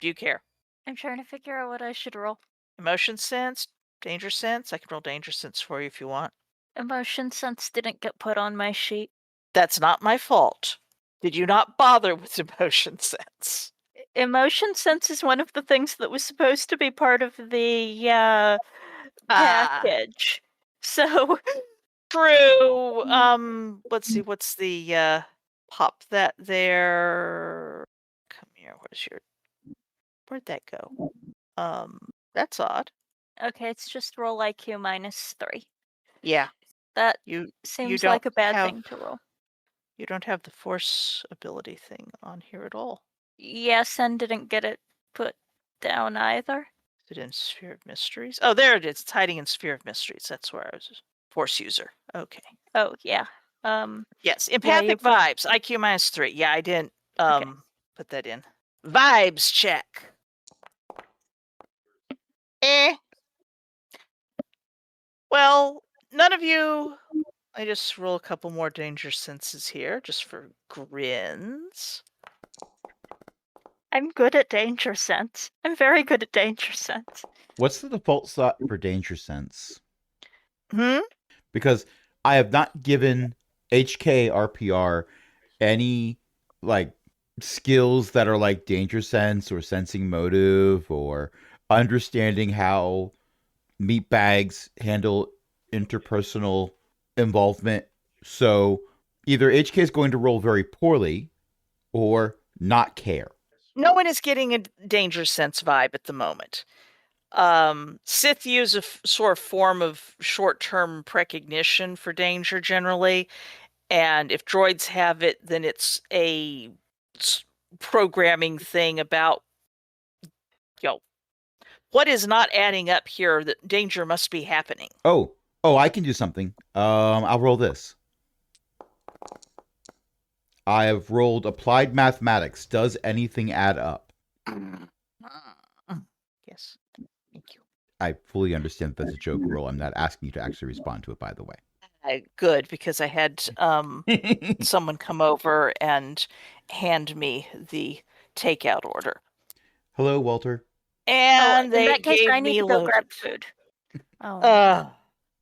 do you care? I'm trying to figure out what I should roll. Emotion sense, danger sense. I can roll danger sense for you if you want. Emotion sense didn't get put on my sheet. That's not my fault. Did you not bother with emotion sense? Emotion sense is one of the things that was supposed to be part of the package. So true. Let's see. What's the pop that there? Come here. Where'd that go? That's odd. Okay, it's just roll IQ -3. Yeah, That you seems don't like a bad have thing to roll. you don't have the force ability thing on here at all. Yes, and didn't get it put down either. Is it in Sphere of Mysteries? Oh, there it is. It's hiding in Sphere of Mysteries. That's where I was. Force user. Okay. Oh, yeah. Yes, Yeah, empathic you- vibes. IQ -3. Yeah, I didn't Okay. put that in. Vibes check. Well, none of you. I just roll a couple more danger senses here, just for grins. I'm good at danger sense. I'm very good at danger sense. What's the default slot for danger sense? Hmm. Because I have not given HK RPR any like skills that are like danger sense or sensing motive or understanding how meat bags handle interpersonal involvement. So either HK is going to roll very poorly or not care. No one is getting a danger sense vibe at the moment. Sith use a sort of form of short-term precognition for danger generally, and if droids have it, then it's a programming thing about, what is not adding up here, that danger must be happening. Oh, I can do something. I'll roll this. I have rolled applied mathematics. Does anything add up? Yes. Thank you. I fully understand that that's a joke roll. I'm not asking you to actually respond to it, by the way. Good, because I had someone come over and hand me the takeout order. Hello, Walter. And in they that case, gave I need me to go loaded. grab food. Oh.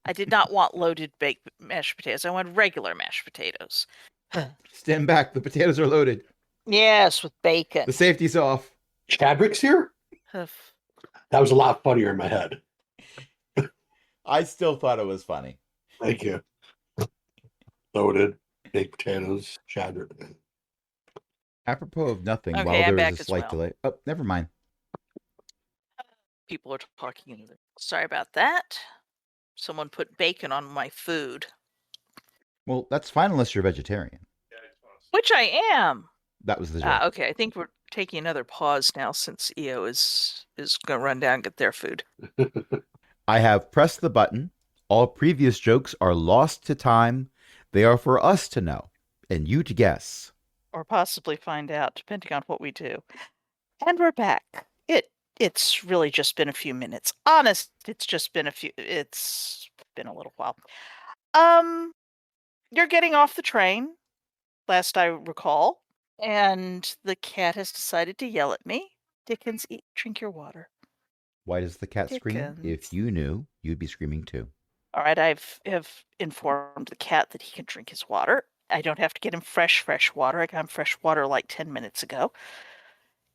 I did not want loaded baked mashed potatoes. I wanted regular mashed potatoes. Stand back. The potatoes are loaded. Yes, with bacon. The safety's off. Chadwick's here? That was a lot funnier in my head. I still thought it was funny. Thank you. Loaded baked potatoes, Chadwick. Apropos of nothing, Okay, while I'm there back is a as slight well. delay. Oh, never mind. People are talking in there. Sorry about that. Someone put bacon on my food. Well, that's fine unless you're vegetarian. Which I am. That was the joke. Okay, I think we're taking another pause now since EO is going to run down and get their food. I have pressed the button. All previous jokes are lost to time. They are for us to know and you to guess. Or possibly find out, depending on what we do. And we're back. It's really just been a few minutes. Honest, it's been a little while. You're getting off the train, last I recall, and the cat has decided to yell at me. Dickens, drink your water. Why does the cat scream? Dickens. If you knew, you'd be screaming too. All right, have informed the cat that he can drink his water. I don't have to get him fresh water. I got him fresh water like 10 minutes ago.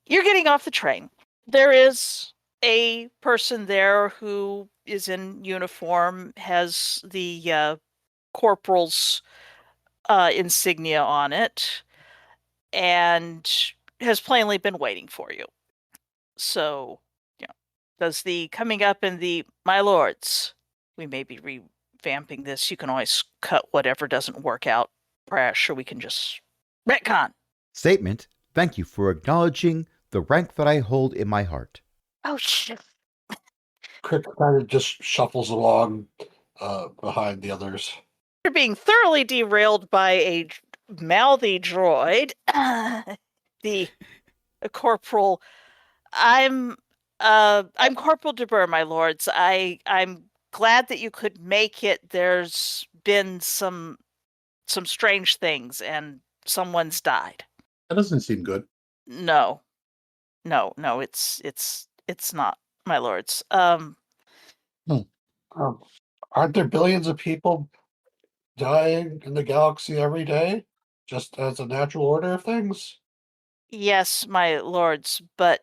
You're getting off the train. There is a person there who is in uniform, has the corporal's insignia on it, and has plainly been waiting for you. So, does the coming up in the my lords, we may be revamping this. You can always cut whatever doesn't work out, Prash, or we can just retcon. Statement. Thank you for acknowledging the rank that I hold in my heart. Oh, shit. Crick kind of just shuffles along behind the others. You're being thoroughly derailed by a mouthy droid. The corporal. I'm Corporal de Boer, my lords. I'm glad that you could make it. There's been some strange things, and someone's died. That doesn't seem good. No, it's not, my lords. Aren't there billions of people dying in the galaxy every day, just as a natural order of things? Yes, my lords, but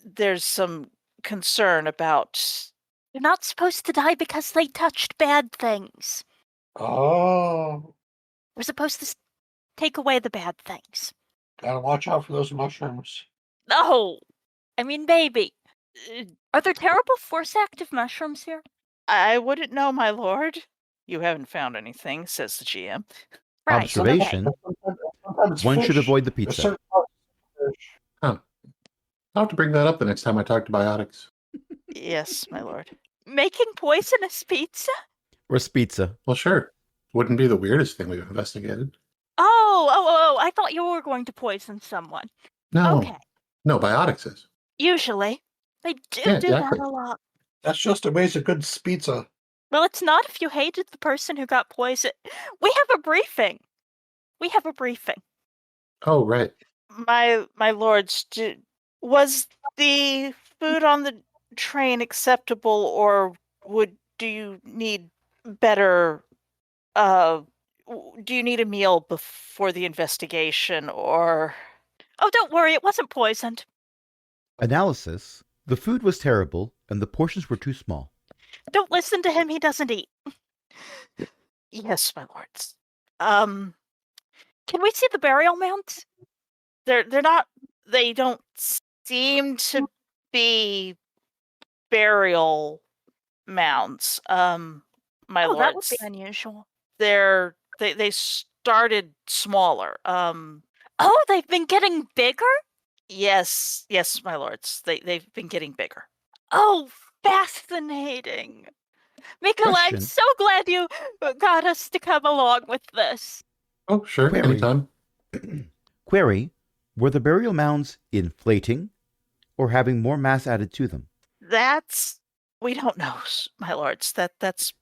there's some concern about. You're not supposed to die because they touched bad things. Oh, We're supposed to take away the bad things. gotta watch out for those mushrooms. No! I mean, maybe. Are there terrible force-active mushrooms here? I wouldn't know, my lord. You haven't found anything, says the GM. Right. Observation. Sometimes One should fish, avoid the there's pizza. certain parts of fish. Huh. I'll have to bring that up the next time I talk to biotics. Yes, my lord. Making poisonous pizza? Or pizza. Well, sure. Wouldn't be the weirdest thing we've investigated. Oh, I thought you were going to poison someone. No. Okay. No, biotics is. Usually. They do Yeah, do exactly. that a lot. That's just a waste of good pizza. Well, it's not if you hated the person who got poisoned. We have a briefing. Oh, right. My lords, was the food on the train acceptable, or do you need better? Do you need a meal before the investigation, or? Oh, don't worry, it wasn't poisoned. Analysis. The food was terrible, and the portions were too small. Don't listen to him, he doesn't eat. Yes, my lords. Can we see the burial mounds? They're not. They don't seem to be burial mounds. My Oh, that would lords. be unusual. They started smaller. Oh, they've been getting bigger? Yes, my lords. They've been getting bigger. Oh, fascinating. Mikola, I'm Question. so glad you got us to come along with this. Oh, sure. Query. Anytime. Query. Were the burial mounds inflating or having more mass added to them? We don't know, my lords. That's That's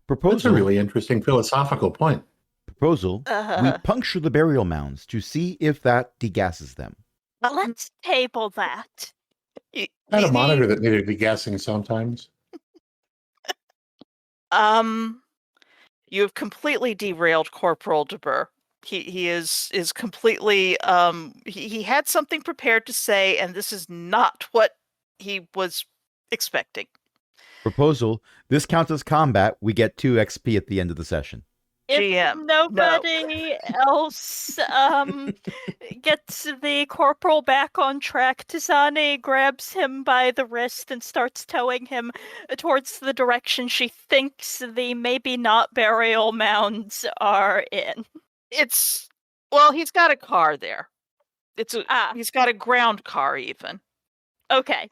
Proposal. a really interesting philosophical point. Proposal. We puncture the burial mounds to see if that degasses them. Let's table that. I had a monitor that needed degassing sometimes. You have completely derailed Corporal DeBur. He is completely he had something prepared to say, and this is not what he was expecting. Proposal. This counts as combat. We get 2 XP at the end of the session. If GM, nobody else gets the corporal back on track, Tizani grabs him by the wrist and starts towing him towards the direction she thinks the maybe not burial mounds are in. He's got a car there. He's got a ground car even. Okay.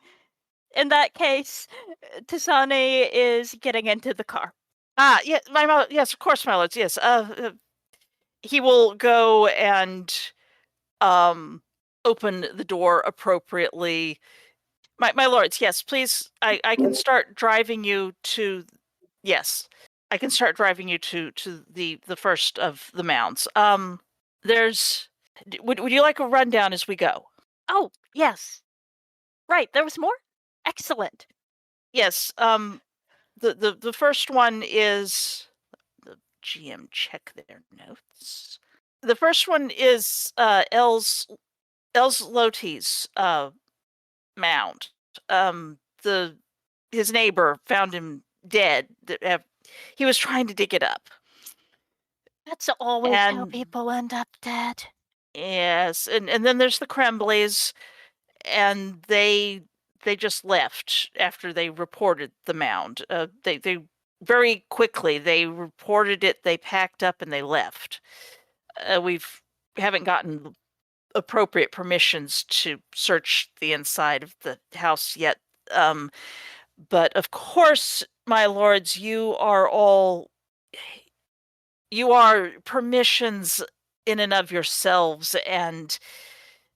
In that case, Tizani is getting into the car. Yeah, yes, of course, my lords. Yes, he will go and open the door appropriately. My lords, yes, please. I can start driving you to. Yes, I can start driving you to the first of the mounds. Would you like a rundown as we go? Oh, yes. Right, there was more? Excellent. Yes. The first one is the GM check their notes. The first one is Els Loti's mound. His neighbor found him dead. He was trying to dig it up. That's always how people end up dead. Yes, and then there's the Kremblays, and they just left after they reported the mound. They very quickly they reported it. They packed up and they left. We haven't gotten appropriate permissions to search the inside of the house yet. But of course, my lords, you are permissions in and of yourselves, and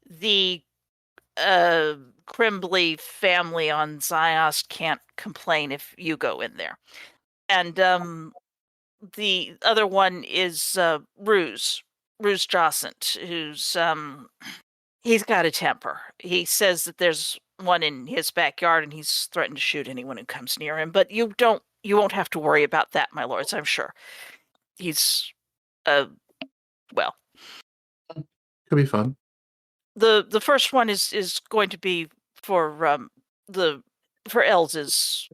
the Crimbley family on Ziost can't complain if you go in there. And the other one is Ruse Jacint, who's he's got a temper. He says that there's one in his backyard and he's threatened to shoot anyone who comes near him, but you won't have to worry about that, my lords, I'm sure. He's well. Could be fun. The first one is going to be for Els's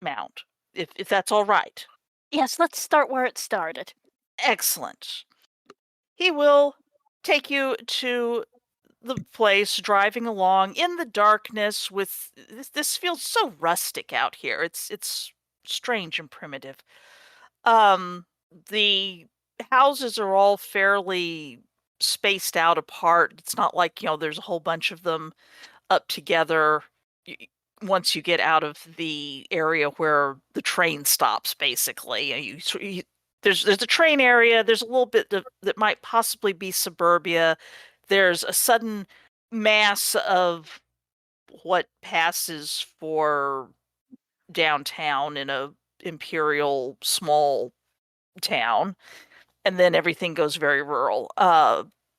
mound, if that's all right. Yes, let's start where it started. Excellent. He will take you to the place, driving along in the darkness with this feels so rustic out here. It's strange and primitive. The houses are all fairly spaced out apart. It's not like, there's a whole bunch of them up together once you get out of the area where the train stops, basically. There's a train area, there's a little bit that might possibly be suburbia. There's a sudden mass of what passes for downtown in a imperial small town, and then everything goes very rural.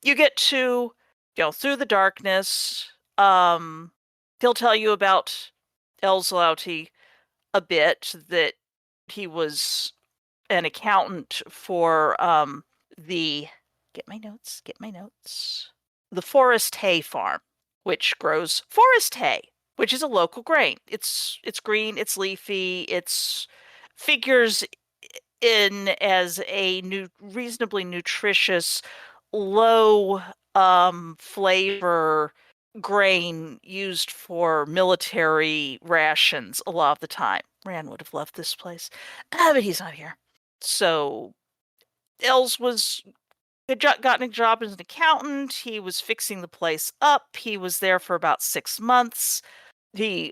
You get to, through the darkness. He'll tell you about Elslauti a bit, that he was an accountant for the the Forest Hay Farm, which grows forest hay, which is a local grain. It's green, it's leafy, it's figures in as a reasonably nutritious, low flavor grain used for military rations a lot of the time. Rand would have left this place, but he's not here. So Els had gotten a job as an accountant. He was fixing the place up. He was there for about 6 months. He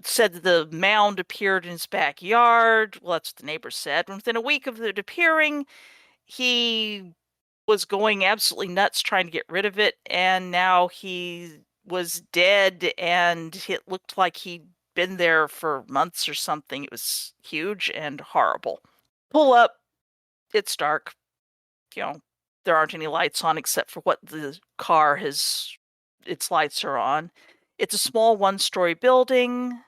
said that the mound appeared in his backyard. Well, that's what the neighbors said. And within a week of it appearing, he was going absolutely nuts trying to get rid of it, and now he was dead, and it looked like he'd been there for months or something. It was huge and horrible. Pull up. It's dark. There aren't any lights on except for what the car its lights are on. It's a small one-story building.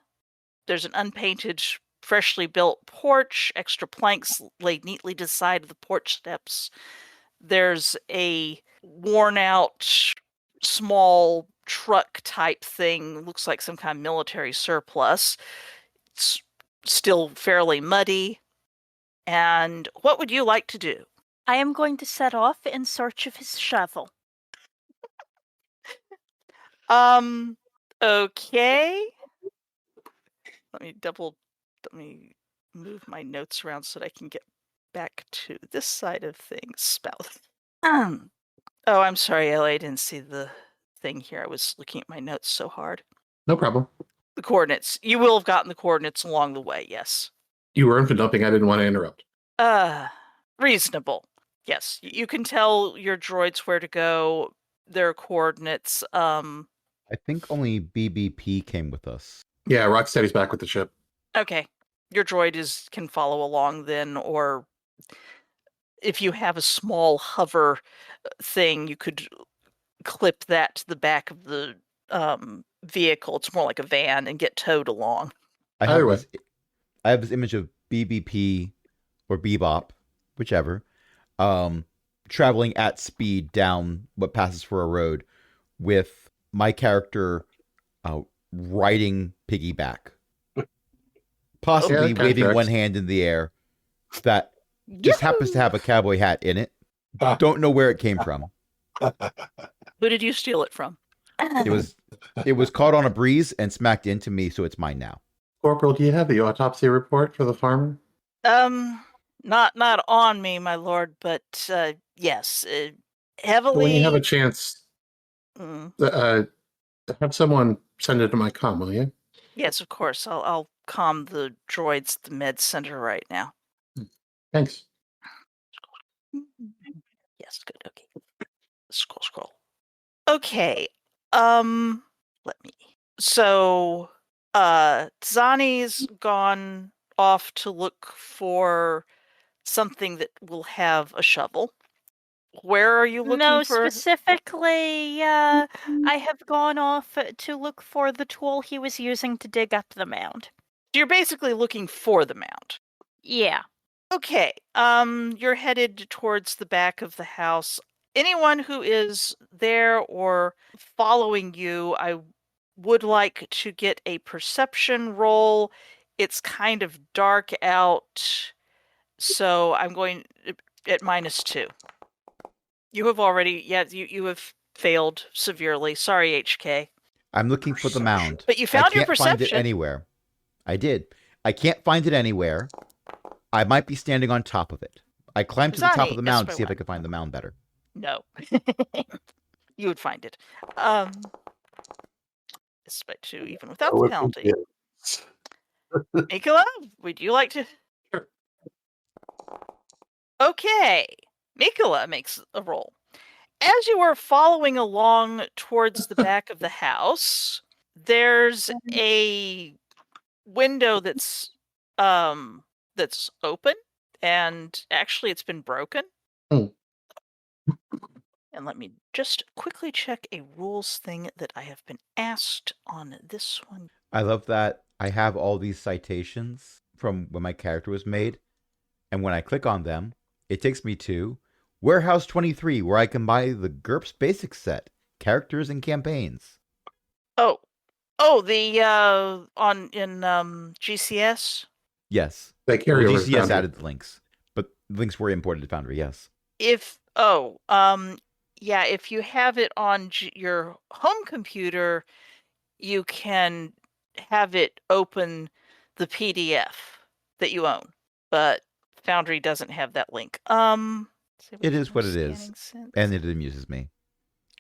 There's an unpainted, freshly built porch, extra planks laid neatly to the side of the porch steps. There's a worn-out, small truck type thing. Looks like some kind of military surplus. It's still fairly muddy. And what would you like to do? I am going to set off in search of his shovel. Okay. Let me move my notes around so that I can get back to this side of things. Oh, I'm sorry, Ellie. I didn't see the thing here. I was looking at my notes so hard. No problem. The coordinates. You will have gotten the coordinates along the way, yes. You were dumping. I didn't want to interrupt. Reasonable. Yes, you can tell your droids where to go, their coordinates. I think only BBP came with us. Yeah, Rocksteady's back with the ship. Okay. Your droid can follow along then, or if you have a small hover thing, you could clip that to the back of the vehicle. It's more like a van, and get towed along. I have this image of BBP or Bebop, whichever, traveling at speed down what passes for a road with my character riding piggyback, possibly waving one hand in the air that just happens to have a cowboy hat in it. Don't know where it came from. Who did you steal it from? It was caught on a breeze and smacked into me, so it's mine now. Corporal, do you have the autopsy report for the farmer? Not on me, my lord, but yes, heavily. When you have a chance, have someone send it to my comm, will you? Yes, of course. I'll comm the droids at the med center right now. Thanks. Yes, good. Okay. Scroll. Okay. Let me. So, Tzani's gone off to look for something that will have a shovel. Where are you looking No, for? specifically, I have gone off to look for the tool he was using to dig up the mound. You're basically looking for the mound. Yeah. Okay. You're headed towards the back of the house. Anyone who is there or following you, I would like to get a perception roll. It's kind of dark out, so I'm going at -2. You have already, you have failed severely. Sorry, HK. I'm looking for the mound. But you found I your can't find it perception. anywhere. I did. I can't find it anywhere. I might be standing on top of it. I climbed to the top of the Zani, mound to yes, see if my I could find the mound better. No. You would find it. Despite 2, even without the penalty. Mikola, would you like to? Sure. Okay. Mikola makes a roll. As you are following along towards the back of the house, there's a window that's open, and actually it's been broken. Hmm. And let me just quickly check a rules thing that I have been asked on this one. I love that I have all these citations from when my character was made, and when I click on them, it takes me to Warehouse 23, where I can buy the GURPS Basics set, characters and campaigns. Oh, the in GCS. Yes. They carry Well, over to GCS Foundry. added the links, but links were imported to Foundry, yes. Yeah, if you have it on your home computer, you can have it open the PDF that you own, but Foundry doesn't have that link. It is what it is, and it amuses me.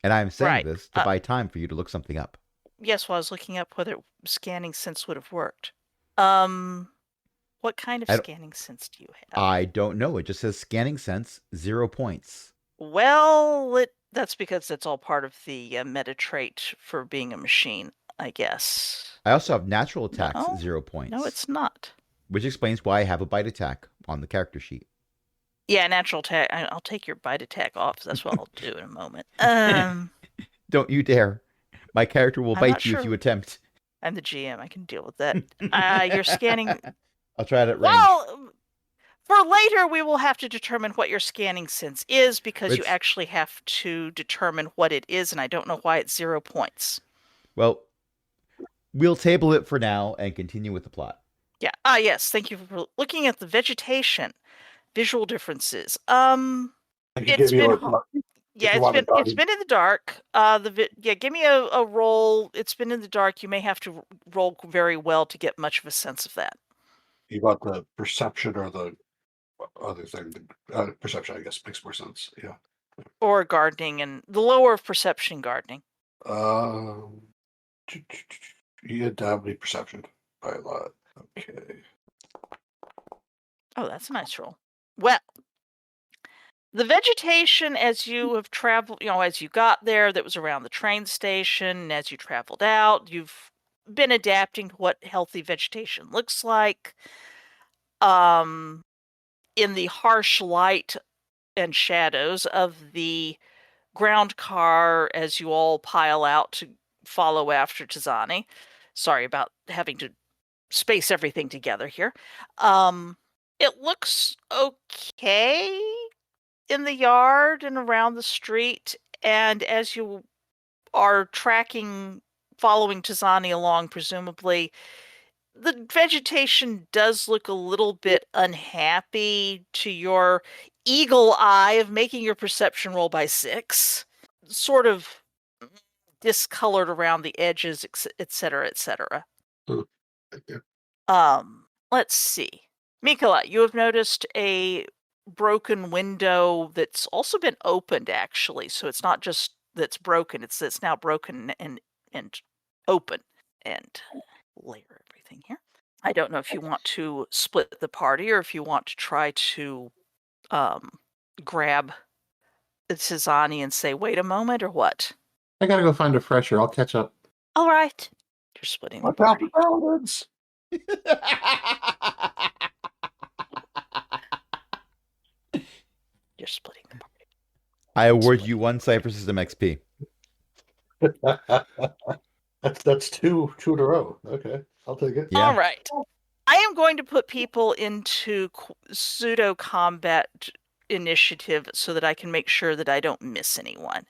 And I'm saying Right. this to buy time for you to look something up. Yes, well, I was looking up whether scanning sense would have worked. What kind of scanning sense do you have? I don't know. It just says scanning sense, 0 points. Well, that's because it's all part of the meta trait for being a machine, I guess. I also have natural attacks, No. 0 points. No, it's not. Which explains why I have a bite attack on the character sheet. Yeah, natural attack. I'll take your bite attack off. That's what I'll do in a moment. Don't you dare. My character will I'm bite not you sure. if you attempt. I'm the GM. I can deal with that. You're scanning. I'll try it at range. Well, for later, we will have to determine what your scanning sense is, because you actually have to determine what it is, and I don't know why it's 0 points. Well, we'll table it for now and continue with the plot. Yeah. Yes. Thank you for looking at the vegetation, visual differences. It's been it's been in the dark. Give me a roll. It's been in the dark. You may have to roll very well to get much of a sense of that. You got the perception or the other thing? Perception, I guess, makes more sense. Yeah. Or gardening, and the lower of perception, gardening. You had to have any perception by a lot. Okay. Oh, that's a nice roll. Well, the vegetation as you have traveled, as you got there, that was around the train station, and as you traveled out, you've been adapting to what healthy vegetation looks like. In the harsh light and shadows of the ground car as you all pile out to follow after Tizani. Sorry about having to space everything together here. It looks okay in the yard and around the street, and as you are following Tizani along, presumably, the vegetation does look a little bit unhappy to your eagle eye of making your perception roll by 6. Sort of discolored around the edges, etc., etc. Let's see. Mikola, you have noticed a broken window that's also been opened, actually. So it's not just that's broken, it's now broken and open. And layer everything here. I don't know if you want to split the party or if you want to try to grab Tizani and say, wait a moment, or what? I gotta go find a fresher. I'll catch up. All right. You're splitting the party. You're splitting the party. I award you 1 Cypher System XP. That's two in a row. Okay, I'll take it. Yeah. All right. I am going to put people into pseudo combat initiative so that I can make sure that I don't miss anyone.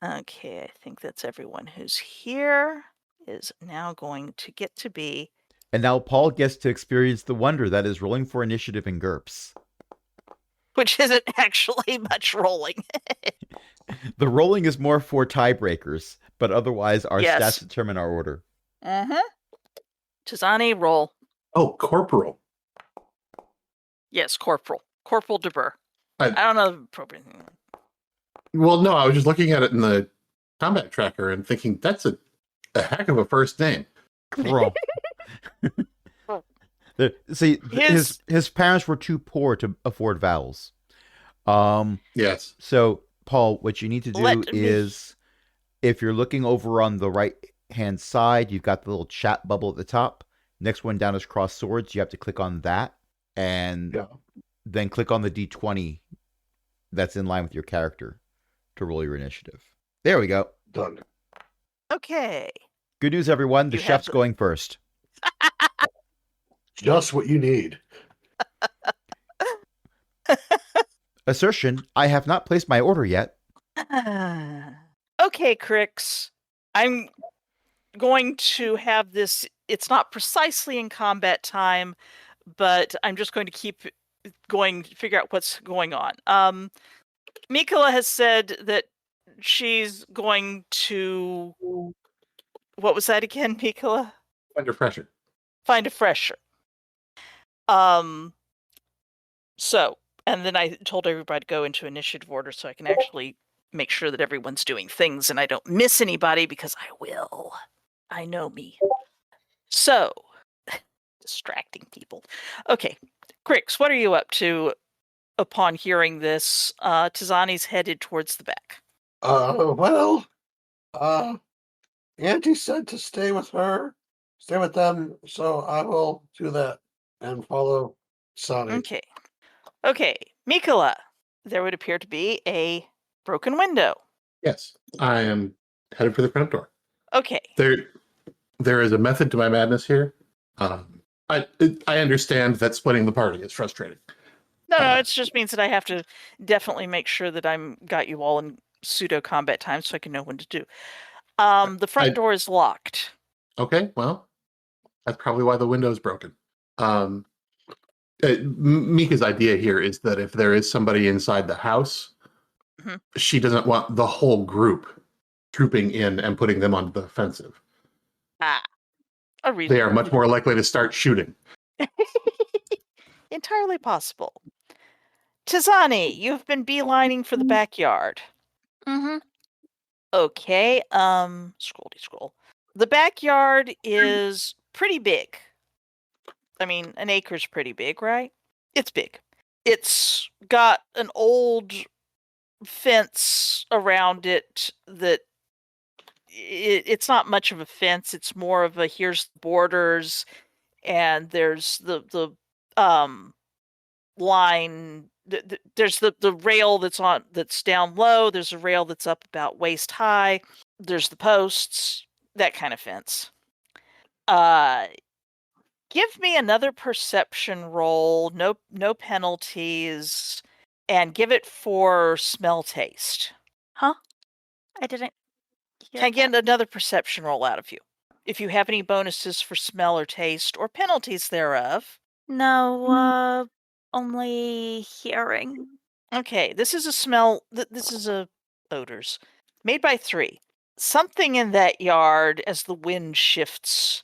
Okay, I think that's everyone who's here is now going to get to be. And now Paul gets to experience the wonder that is rolling for initiative in GURPS. which isn't actually much rolling. The rolling is more for tiebreakers, but otherwise our Yes. stats determine our order. Mm-hmm. Tizani, roll. Oh, corporal. Yes, Corporal. Corporal de Burr. I- I don't know the appropriate thing. Well, no, I was just looking at it in the combat tracker and thinking that's a heck of a first name. Bro. See, his parents were too poor to afford vowels. Yes. So, Paul, what you need to do Let me- is, if you're looking over on the right-hand side, you've got the little chat bubble at the top. Next one down is cross swords. You have to click on that, and Yeah. then click on the D20 that's in line with your character to roll your initiative. There we go. Done. Okay. Good news, everyone. The You have chef's the- going first. Just what you need. Assertion, I have not placed my order yet. Okay, Crix. I'm going to have this. It's not precisely in combat time, but I'm just going to keep going to figure out what's going on. Mikola has said that she's going to. What was that again, Mikola? Under pressure. Find a fresher. So, and then I told everybody to go into initiative order so I can actually make sure that everyone's doing things and I don't miss anybody because I will. I know me. So, distracting people. Okay, Crix, what are you up to upon hearing this? Tizani's headed towards the back. Auntie said to stay with them, so I will do that and follow Sonny. Okay, Mikola. There would appear to be a broken window. Yes, I am headed for the front door. Okay. There is a method to my madness here. I understand that splitting the party is frustrating. No, it just means that I have to definitely make sure that I'm got you all in pseudo combat time so I can know when to do. The front door is locked. Okay, well, that's probably why the window's broken. Mika's idea here is that if there is somebody inside the house, Mhm. she doesn't want the whole group trooping in and putting them on the offensive. A reason. They are much more likely to start shooting. Entirely possible. Tizani, you've been beelining for the backyard. Mm-hmm. Okay, scroll. The backyard is pretty big. I mean, an acre's pretty big, right? It's big. It's got an old fence around it that it's not much of a fence. It's more of a here's the borders, and there's the line. There's the rail that's down low. There's a rail that's up about waist high. There's the posts. That kind of fence. Give me another perception roll. No penalties, and give it for smell taste. Huh? I didn't hear Can I get that. another perception roll out of you? If you have any bonuses for smell or taste or penalties thereof. No, only hearing. Okay, this is a smell. This is a odors made by 3. Something in that yard, as the wind shifts,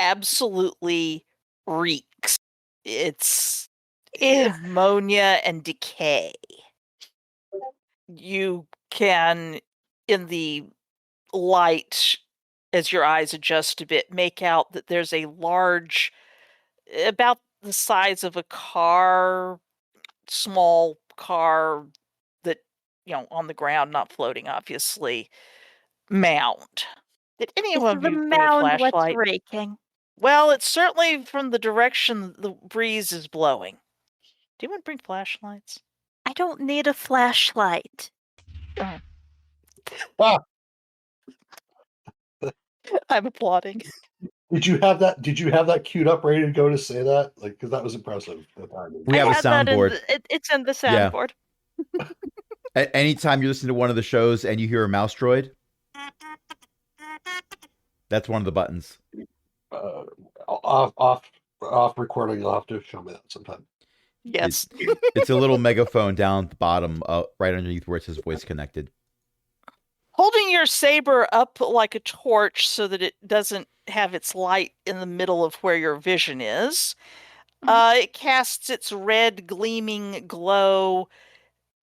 absolutely reeks. It's ammonia and decay. You can, in the light, as your eyes adjust a bit, make out that there's a large, about the size of a car, small car that, on the ground, not floating, obviously, mound. Did any Is of the you bring a mound what's flashlight? raking? Well, it's certainly from the direction the breeze is blowing. Do you want to bring flashlights? I don't need a flashlight. I'm applauding. Did you have that queued up ready to go to say that? Like, because that was impressive. The timing. We have a had that in soundboard. it's in the Yeah. soundboard. Anytime you listen to one of the shows and you hear a mouse droid, that's one of the buttons. Off recording. You'll have to show me that sometime. Yes. It's a little megaphone down at the bottom, right underneath where it says voice connected. Holding your saber up like a torch so that it doesn't have its light in the middle of where your vision is, it casts its red gleaming glow.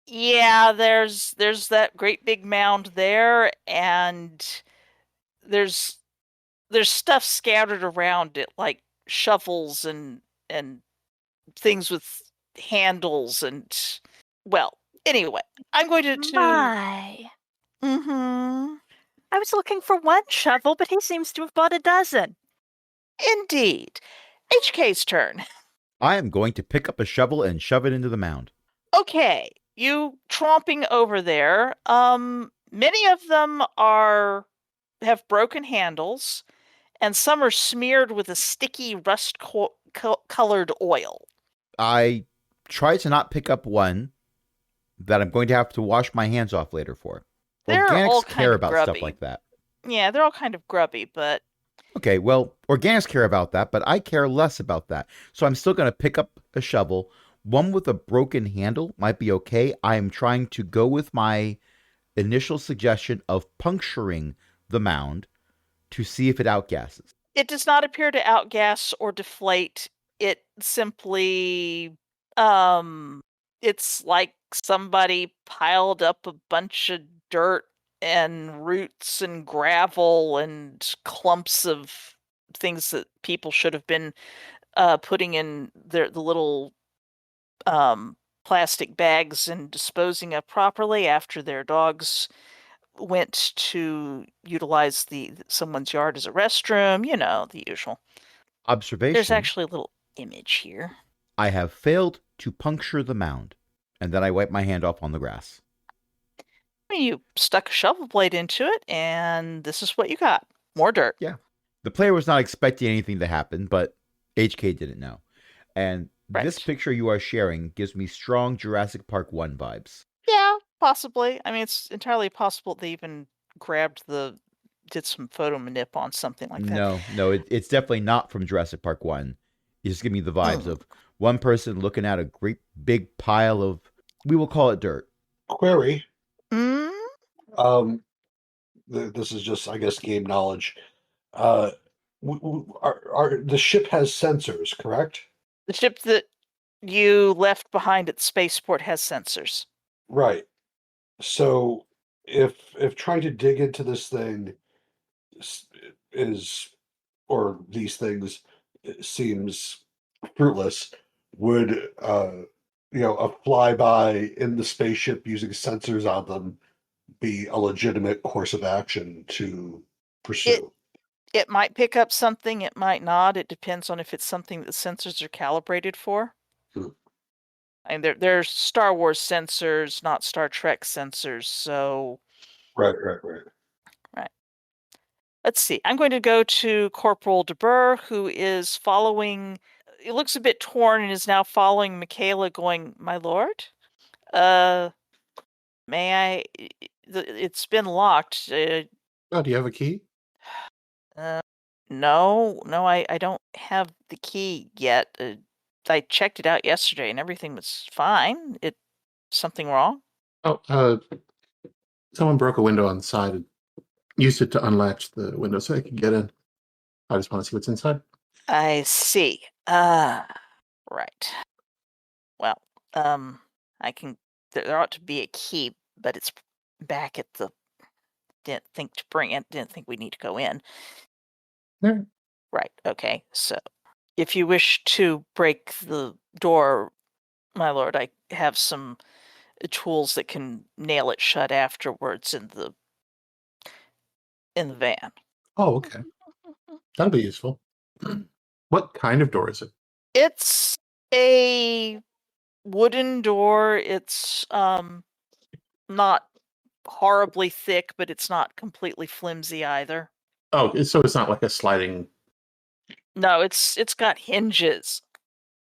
Yeah, there's that great big mound there, and there's stuff scattered around it, like shovels and things with handles and well, anyway, I'm going to My. Mm-hmm. I was looking for one shovel, but he seems to have bought a dozen. Indeed. HK's turn. I am going to pick up a shovel and shove it into the mound. Okay, you tromping over there. Many of them have broken handles, and some are smeared with a sticky rust-colored oil. I try to not pick up one that I'm going to have to wash my hands off later for. They're all Organics kind care of about grubby. stuff like that. Yeah, they're all kind of grubby, but Okay, well, organics care about that, but I care less about that. So I'm still going to pick up a shovel. One with a broken handle might be okay. I am trying to go with my initial suggestion of puncturing the mound to see if it outgasses. it does not appear to outgas or deflate. It simply, it's like somebody piled up a bunch of dirt and roots and gravel and clumps of things that people should have been putting in the little plastic bags and disposing of properly after their dogs went to utilize someone's yard as a restroom, the usual. Observation. There's actually a little image here. I have failed to puncture the mound, and then I wipe my hand off on the grass. I mean, you stuck a shovel blade into it, and this is what you got. More dirt. Yeah. The player was not expecting anything to happen, but HK didn't know. And this Right. picture you are sharing gives me strong Jurassic Park 1 vibes. Yeah, possibly. I mean, it's entirely possible they even did some photo manip on something like that. No, it's definitely not from Jurassic Park 1. You just give me the vibes of one person looking at a great big pile of, we will call it dirt. Query. Mm? This is just, I guess, game knowledge. The ship has sensors, correct? The ship that you left behind at the spaceport has sensors. Right. So if trying to dig into this thing is, or these things seems fruitless, would a flyby in the spaceship using sensors on them be a legitimate course of action to pursue? It might pick up something, it might not. It depends on if it's something that the sensors are calibrated for. And they're Star Wars sensors, not Star Trek sensors, so Right. let's see. I'm going to go to Corporal DeBurr, who is following. It looks a bit torn and is now following Michaela, going, "My lord, may I? It's been locked. Oh, do you have a key? No, I don't have the key yet. I checked it out yesterday and everything was fine. Something wrong? Oh, someone broke a window on the side and used it to unlatch the window so I could get in. I just want to see what's inside. I see. Right. Well, there ought to be a key, but it's back at the. Didn't think to bring it. Didn't think we need to go in. There. Right. Okay. So, if you wish to break the door, my lord, I have some tools that can nail it shut afterwards in the van. Oh, okay. That'll be useful. What kind of door is it? It's a wooden door. It's not horribly thick, but it's not completely flimsy either. Oh, so it's not like a sliding. No, it's got hinges.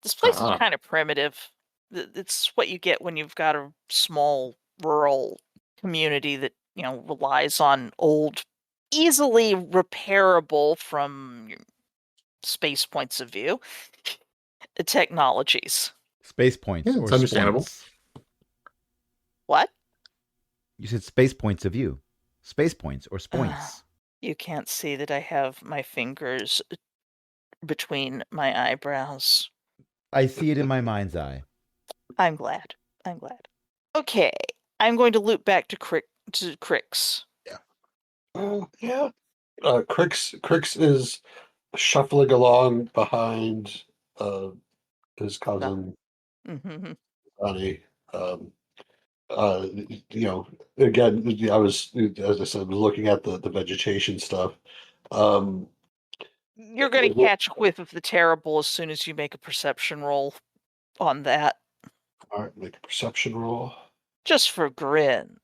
This place is Ah. kind of primitive. It's what you get when you've got a small rural community that, relies on old, easily repairable from space points of view technologies. Space points Yeah, or it's understandable. spoints. What? You said space points of view. Space points or spoints. You can't see that I have my fingers between my eyebrows. I see it in my mind's eye. I'm glad. Okay, I'm going to loop back to Crix. Yeah. Crix is shuffling along behind his cousin Mm-hmm. Johnny. You know, again, I was, as I said, looking at the vegetation stuff. You're going to catch a whiff of the terrible as soon as you make a perception roll on that. All right, make a perception roll. Just for grins.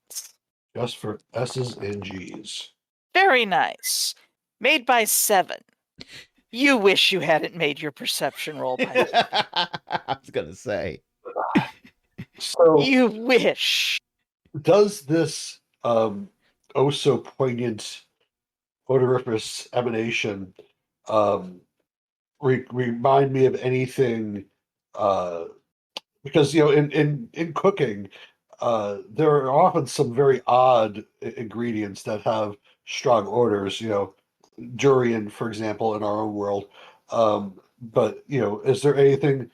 Just for S's and G's. Very nice. Made by 7. You wish you hadn't made your perception roll by 7. I was gonna say. So You wish. does this oh so poignant odoriferous emanation remind me of anything because in cooking there are often some very odd ingredients that have strong odors, durian for example in our own world, but is there anything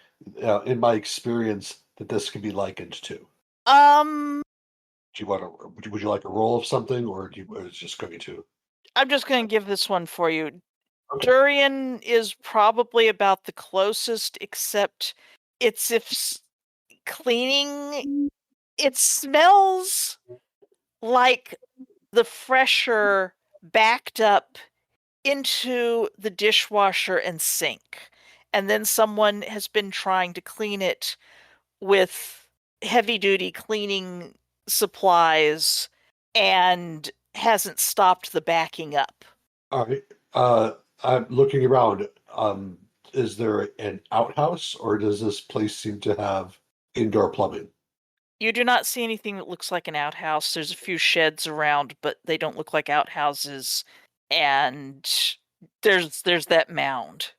in my experience that this could be likened to? Do you want to? Would you like a roll of something, or or it's just going to? I'm just going to give this one for you. Okay. Durian is probably about the closest, except it's if cleaning. It smells like the fresher backed up into the dishwasher and sink, and then someone has been trying to clean it with heavy-duty cleaning supplies and hasn't stopped the backing up. All right. I'm looking around. Is there an outhouse, or does this place seem to have indoor plumbing? You do not see anything that looks like an outhouse. There's a few sheds around, but they don't look like outhouses. And there's that mound.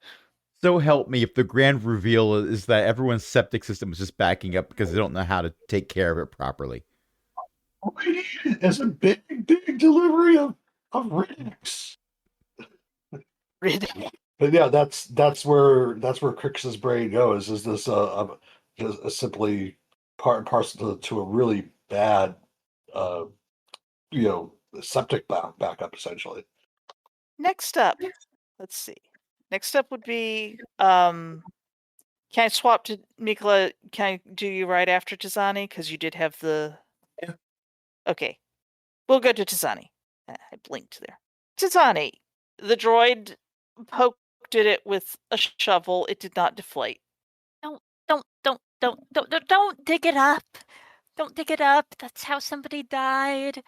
So help me if the grand reveal is that everyone's septic system is just backing up because they don't know how to take care of it properly. It's a big delivery of Riddick's. But yeah, that's where Crix's brain goes. Is this just simply part and parcel to a really bad, uh, septic backup essentially. Next up, let's see. Next up would be, can I swap to Mikola? Can I do you right after Tizani? Because you did have the... Yeah. Okay. We'll go to Tizani. I blinked there. Tizani, the droid poked at it with a shovel. It did not deflate. Don't dig it up. Don't dig it up. That's how somebody died.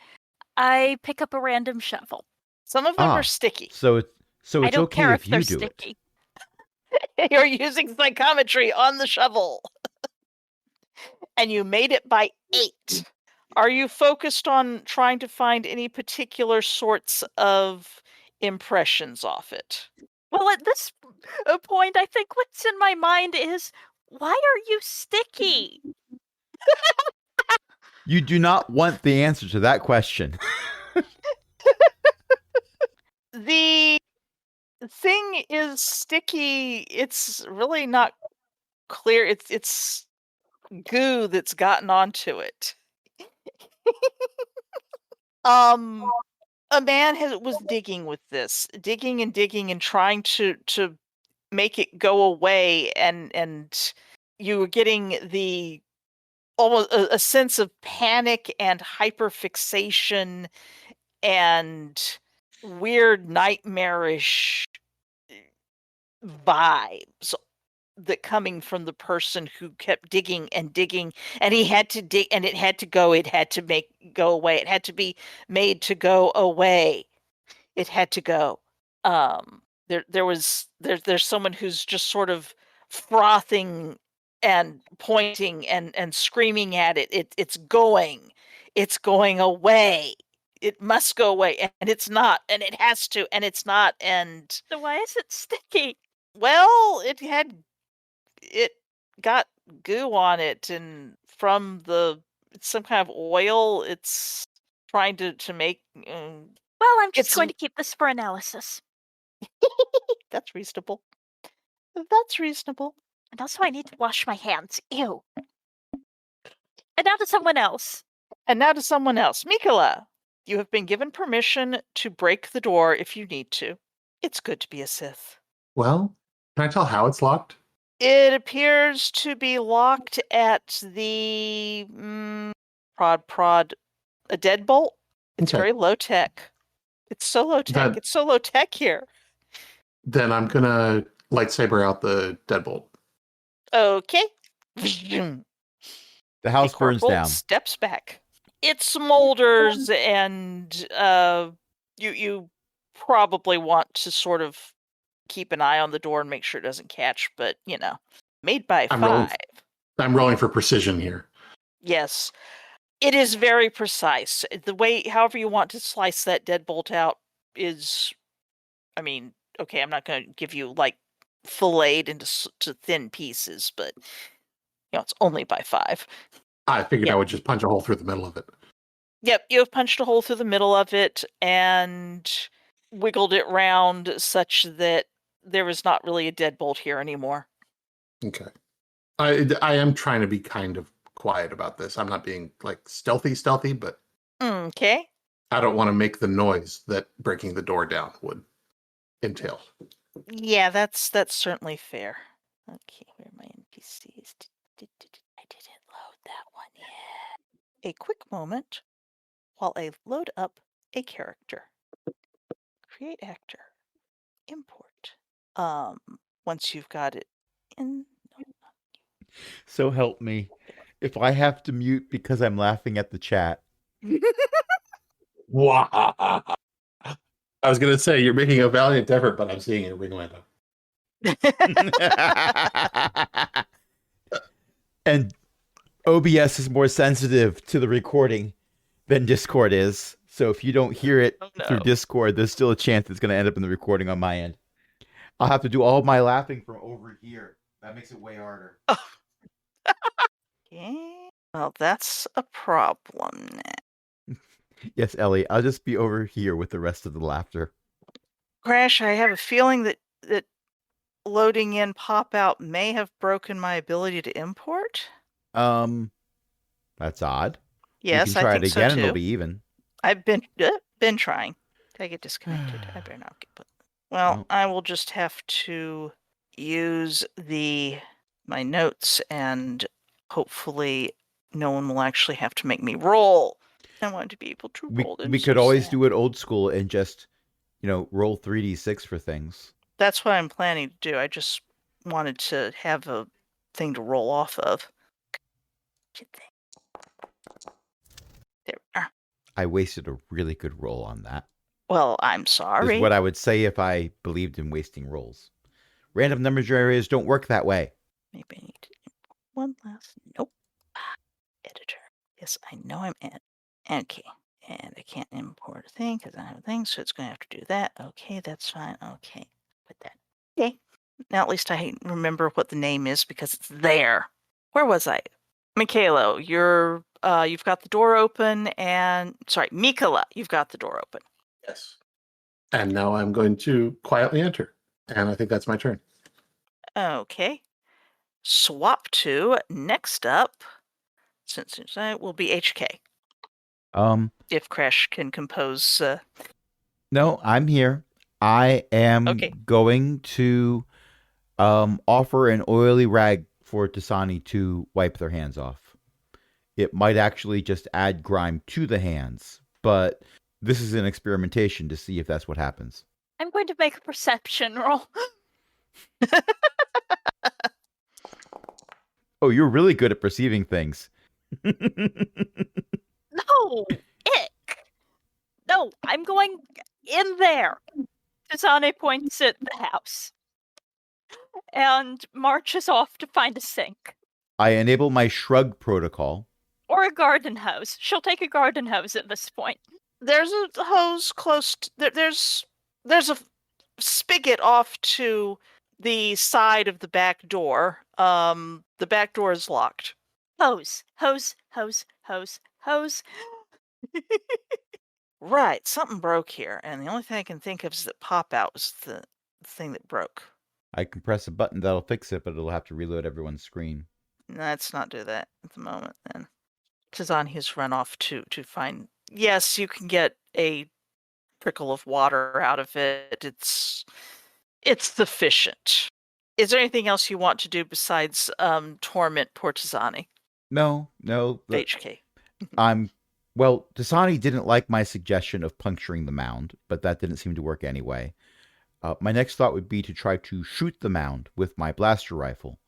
I pick up a random shovel. Some of them are sticky. So it's I don't okay care if if they're you do sticky. it. You're using psychometry on the shovel. And you made it by 8. Are you focused on trying to find any particular sorts of impressions off it? Well, at this point, I think what's in my mind is, why are you sticky? You do not want the answer to that question. The thing is sticky. It's really not clear. It's goo that's gotten onto it. A man was digging with this, digging and trying to make it go away, and you were getting the almost a sense of panic and hyperfixation and weird nightmarish vibes that coming from the person who kept digging, and he had to dig, and it had to go away. It had to be made to go away. It had to go. There's someone who's just sort of frothing and pointing and screaming at it. It's going away. It must go away, and it's not, and it has to, and it's not, and So why is it sticky? well, it got goo on it, and from it's some kind of oil. It's trying to make. Well, I'm just It's going to keep this for analysis. That's reasonable. That's reasonable. And also, I need to wash my hands. Ew. And now to someone else. And now to someone else. Mikola, you have been given permission to break the door if you need to. It's good to be a Sith. Well, can I tell how it's locked? It appears to be locked at the prod a deadbolt. It's Okay. very low tech. It's so low tech. That- It's so low tech here. Then I'm gonna lightsaber out the deadbolt. Okay. The house The burns corporal down. steps back. It smolders, and you probably want to sort of keep an eye on the door and make sure it doesn't catch. But made by I'm rolling- 5. I'm rolling for precision here. Yes, it is very precise. The way, however you want to slice that deadbolt out is, I mean, okay, I'm not going to give you like filleted into thin pieces, but it's only by 5. I figured Yeah. I would just punch a hole through the middle of it. Yep, you have punched a hole through the middle of it and wiggled it round such that there is not really a deadbolt here anymore. Okay. I am trying to be kind of quiet about this. I'm not being like stealthy, but Okay. I don't want to make the noise that breaking the door down would entail. Yeah, that's certainly fair. Okay, where are my NPCs? I didn't load that one yet. A quick moment while I load up a character. Create actor. Import. Once you've got it in. So help me. If I have to mute because I'm laughing at the chat. Wow. I was gonna say you're making a valiant effort, but I'm seeing it ring window. And OBS is more sensitive to the recording than Discord is. So if you don't hear it through Discord, there's still a chance it's going to end up in the recording on my end. I'll have to do all of my laughing from over here. That makes it way harder. Okay. Well, that's a problem now. Yes, Ellie, I'll just be over here with the rest of the laughter. Crash, I have a feeling that loading in pop-out may have broken my ability to import. That's odd. Yes, you can try I think it again so and too. it'll be even. I've been trying. Did I get disconnected? I better not get put. Well, Nope. I will just have to use my notes, and hopefully no one will actually have to make me roll. I want to be able to roll. We could always do it old school and just, roll 3d6 for things. That's what I'm planning to do. I just wanted to have a thing to roll off of. There we are. I wasted a really good roll on that. Well, I'm sorry. Is what I would say if I believed in wasting rolls. Random number generators don't work that way. Maybe I need to import one last. Nope. Editor. Yes, I know I'm in. Okay. And I can't import a thing because I don't have a thing, so it's going to have to do that. Okay, that's fine. Okay. Put that. Okay. Now at least I remember what the name is because it's there. Where was I? Michaela, you've got the door open, and sorry, Mikola, you've got the door open. Yes. And now I'm going to quietly enter. And I think that's my turn. Okay. Swap to next up, since it will be HK. If Crash can compose. No, I'm here. I am Okay. going to offer an oily rag for Dasani to wipe their hands off. It might actually just add grime to the hands, but this is an experimentation to see if that's what happens. I'm going to make a perception roll. Oh, you're really good at perceiving things. No, ick. No, I'm going in there. Tizane points at the house and marches off to find a sink I enable my shrug protocol. or a garden hose. She'll take a garden hose at this point. There's a hose close. There's a spigot off to the side of the back door. The back door is locked. Hose, hose, hose, hose, hose. Right, something broke here, and the only thing I can think of is that pop-out was the thing that broke. I can press a button that'll fix it, but it'll have to reload everyone's screen. Let's not do that at the moment, then. Tizani's run off to find... Yes, you can get a trickle of water out of it. It's sufficient. Is there anything else you want to do besides torment poor Tizani? No. HK. Well, Dasani didn't like my suggestion of puncturing the mound, but that didn't seem to work anyway. My next thought would be to try to shoot the mound with my blaster rifle,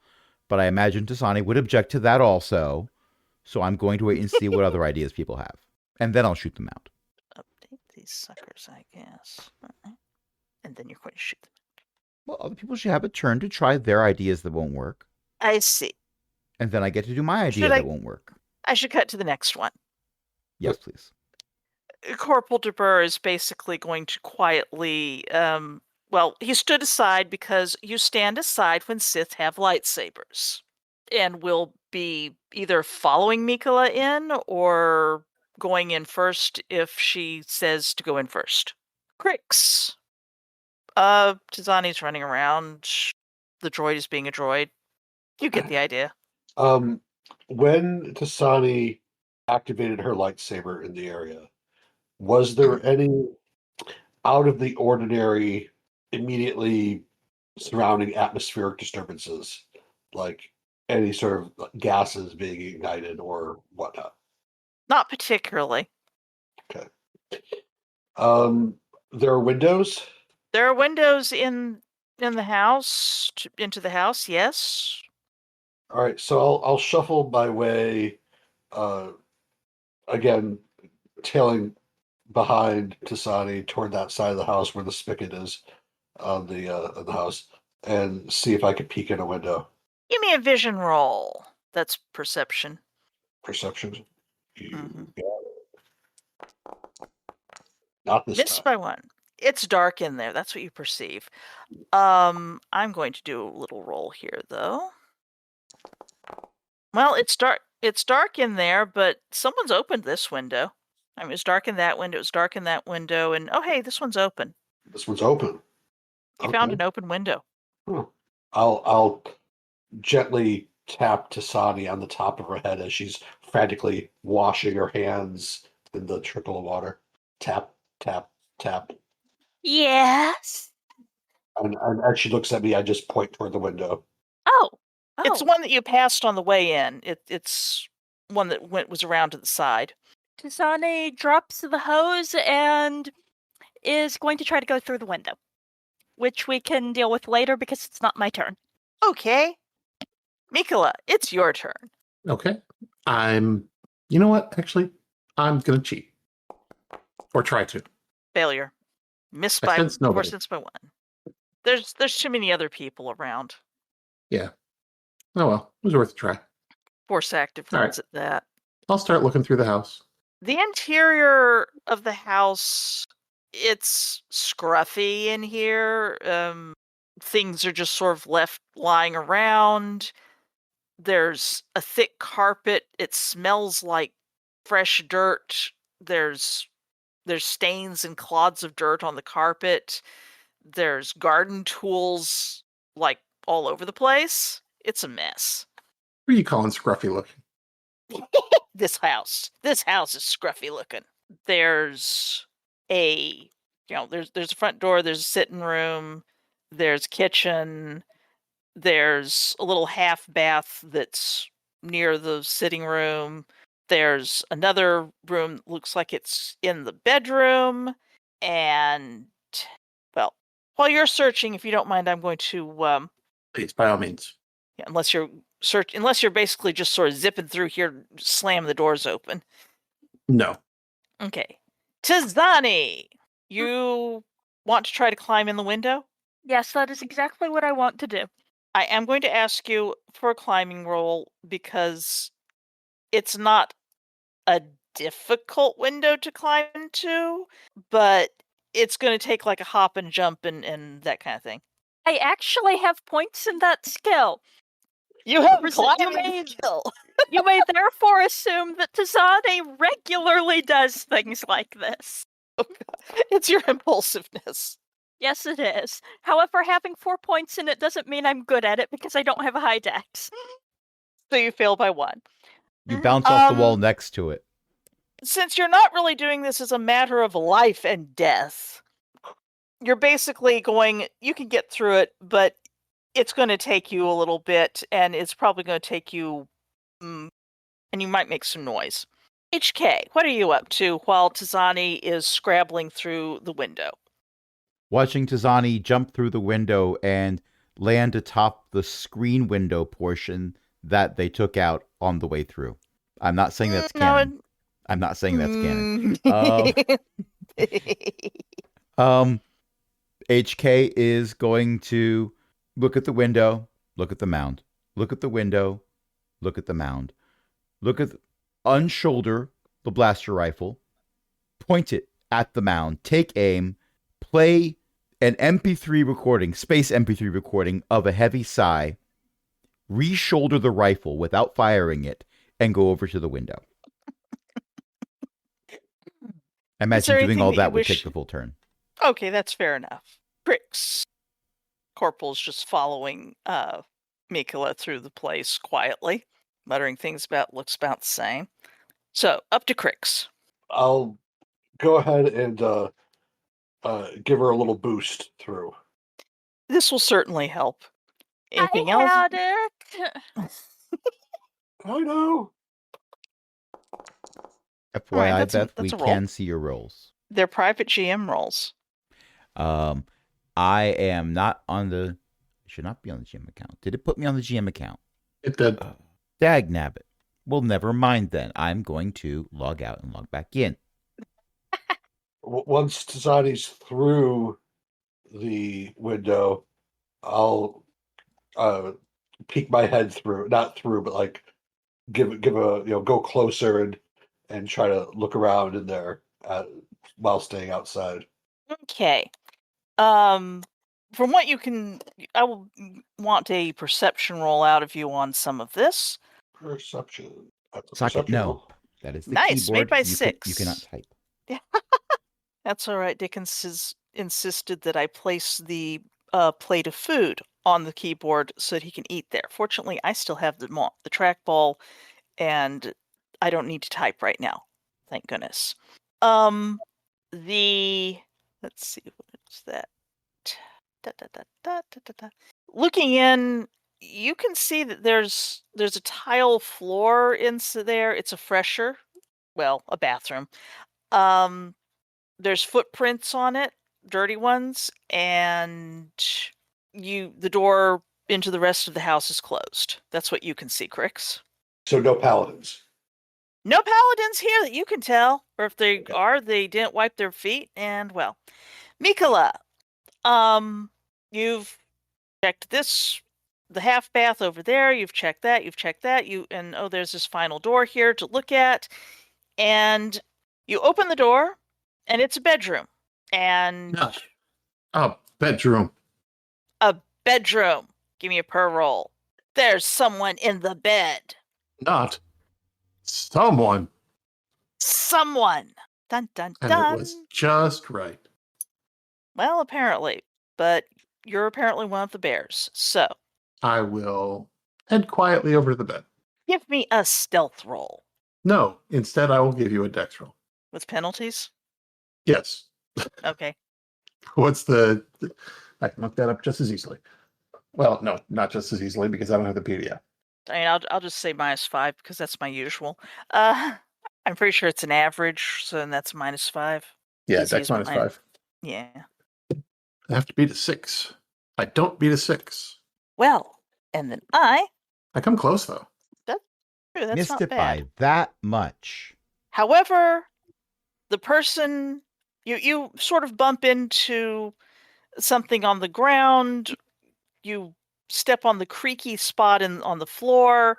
but I imagine Dasani would object to that also, so I'm going to wait and see what other ideas people have, and then I'll shoot the mound. Update these suckers, I guess. Alright. And then you're going to shoot them. Well, other people should have a turn to try their ideas that won't work, I see. and then I get to do my idea Should I- that won't work. I should cut to the next one. Yes, please. Corporal de Boer is basically going to quietly, well, he stood aside because you stand aside when Sith have lightsabers, and will be either following Mikola in or going in first if she says to go in first. Crix. Tizani's running around. The droid is being a droid. You get the idea. When Tasani activated her lightsaber in the area, was there any out of the ordinary immediately surrounding atmospheric disturbances, like any sort of gases being ignited or whatnot? Not particularly. There are windows. There are windows in the house, into the house, yes. All right, so I'll shuffle my way, again, tailing behind Tasani toward that side of the house where the spigot is on the house, and see if I can peek in a window. Give me a vision roll. That's perception. Perception. You Mhm. got it. Not this Missed time. by one. It's dark in there. That's what you perceive. I'm going to do a little roll here, though. Well, it's dark. It's dark in there, but someone's opened this window. I mean, it's dark in that window. It's dark in that window, and oh, hey, this one's open. This one's open. You found Okay. an open window. Huh. I'll gently tap Tasani on the top of her head as she's frantically washing her hands in the trickle of water. Tap, tap, tap. Yes. And as she looks at me, I just point toward the window. Oh. It's one that you passed on the way in. It's one that was around to the side. Tizani drops the hose and is going to try to go through the window, which we can deal with later because it's not my turn. Okay. Mikola, it's your turn. Okay. You know what? Actually, I'm going to cheat. Or try to. Failure. Missed I by sense nobody. 4 cents by 1. There's too many other people around. Yeah. Oh well, it was worth a try. Force active All right. ones at that. I'll start looking through the house. The interior of the house, it's scruffy in here. Things are just sort of left lying around. There's a thick carpet. It smells like fresh dirt. There's stains and clods of dirt on the carpet. There's garden tools like all over the place. It's a mess. What are you calling scruffy looking? This house is scruffy looking. There's a there's a front door, there's a sitting room, there's a kitchen, there's a little half bath that's near the sitting room. There's another room that looks like it's in the bedroom. And well, while you're searching, if you don't mind, I'm going to Please, by all means. yeah, unless you're basically just sort of zipping through here, slam the doors open. No. Okay. Tizani, you want to try to climb in the window? Yes, that is exactly what I want to do. I am going to ask you for a climbing roll because it's not a difficult window to climb into, but it's going to take like a hop and jump and that kind of thing. I actually have points in that skill. You have You climbing may- skill. You may therefore assume that Tazani regularly does things like this. It's your impulsiveness. Yes, it is. However, having 4 points in it doesn't mean I'm good at it because I don't have a high dex. So you fail by 1. You Mhm. bounce off the wall next to it. Since you're not really doing this as a matter of life and death, you're basically going, you can get through it, but it's going to take you a little bit, and it's probably going to take you, and you might make some noise. HK, what are you up to while Tazani is scrabbling through the window? Watching Tazani jump through the window and land atop the screen window portion that they took out on the way through. I'm not saying that's canon. I'm not saying that's canon. HK is going to look at the window, look at the mound, look at the window, look at the mound, unshoulder the blaster rifle, point it at the mound, take aim, play an MP3 recording, space MP3 recording of a heavy sigh, re-shoulder the rifle without firing it, and go over to the window. I imagine doing all that would take the full turn. Okay, that's fair enough. Crix. Corporal's just following Mikola through the place quietly, muttering things about looks about the same. So, up to Crix. I'll go ahead and give her a little boost through. This will certainly help. Anything I else? had it. I know. FYI, that's Beth, a we roll. can see your rolls. They're private GM rolls. I am not on the... should not be on the GM account. Did it put me on the GM account? It did. Dag nabbit. Well, never mind then. I'm going to log out and log back in. Once Tazani's through the window, I'll peek my head through, not through, but like give a go closer and try to look around in there while staying outside. Okay. From what you can, I will want a perception roll out of you on some of this. Perception. Socket, no. That is the Nice, made keyboard. by You 6. You cannot type. That's all right. Dickens has insisted that I place the plate of food on the keyboard so that he can eat there. Fortunately, I still have the trackball, and I don't need to type right now. Thank goodness. Let's see, what is that? Looking in, you can see that there's a tile floor in there. It's a fresher, well, a bathroom. There's footprints on it, dirty ones, and the door into the rest of the house is closed. That's what you can see, Crix. So no paladins. No paladins here that you can tell, or if they Okay. are, they didn't wipe their feet. And well, Mikola, you've checked the half bath over there. You've checked that. There's this final door here to look at, and you open the door, and it's a bedroom, and Not a bedroom. a bedroom. Give me a per roll. There's someone in the bed. Not someone. Someone. Dun dun And dun. it was just right. Well, apparently, but you're apparently one of the bears. So I will head quietly over to the bed. give me a stealth roll No, instead I will give you a dex roll. with penalties. Yes. Okay. What's I can look that up just as easily. Well, no, not just as easily because I don't have the PDF. I mean, I'll just say -5 because that's my usual. I'm pretty sure it's an average, so then that's -5. Yeah, Easy dex as -5. Yeah. I have to beat a 6. I don't beat a 6. Well, and then I come close though. That's Missed not it bad. by that much. However, the person you sort of bump into something on the ground. You step on the creaky spot on the floor.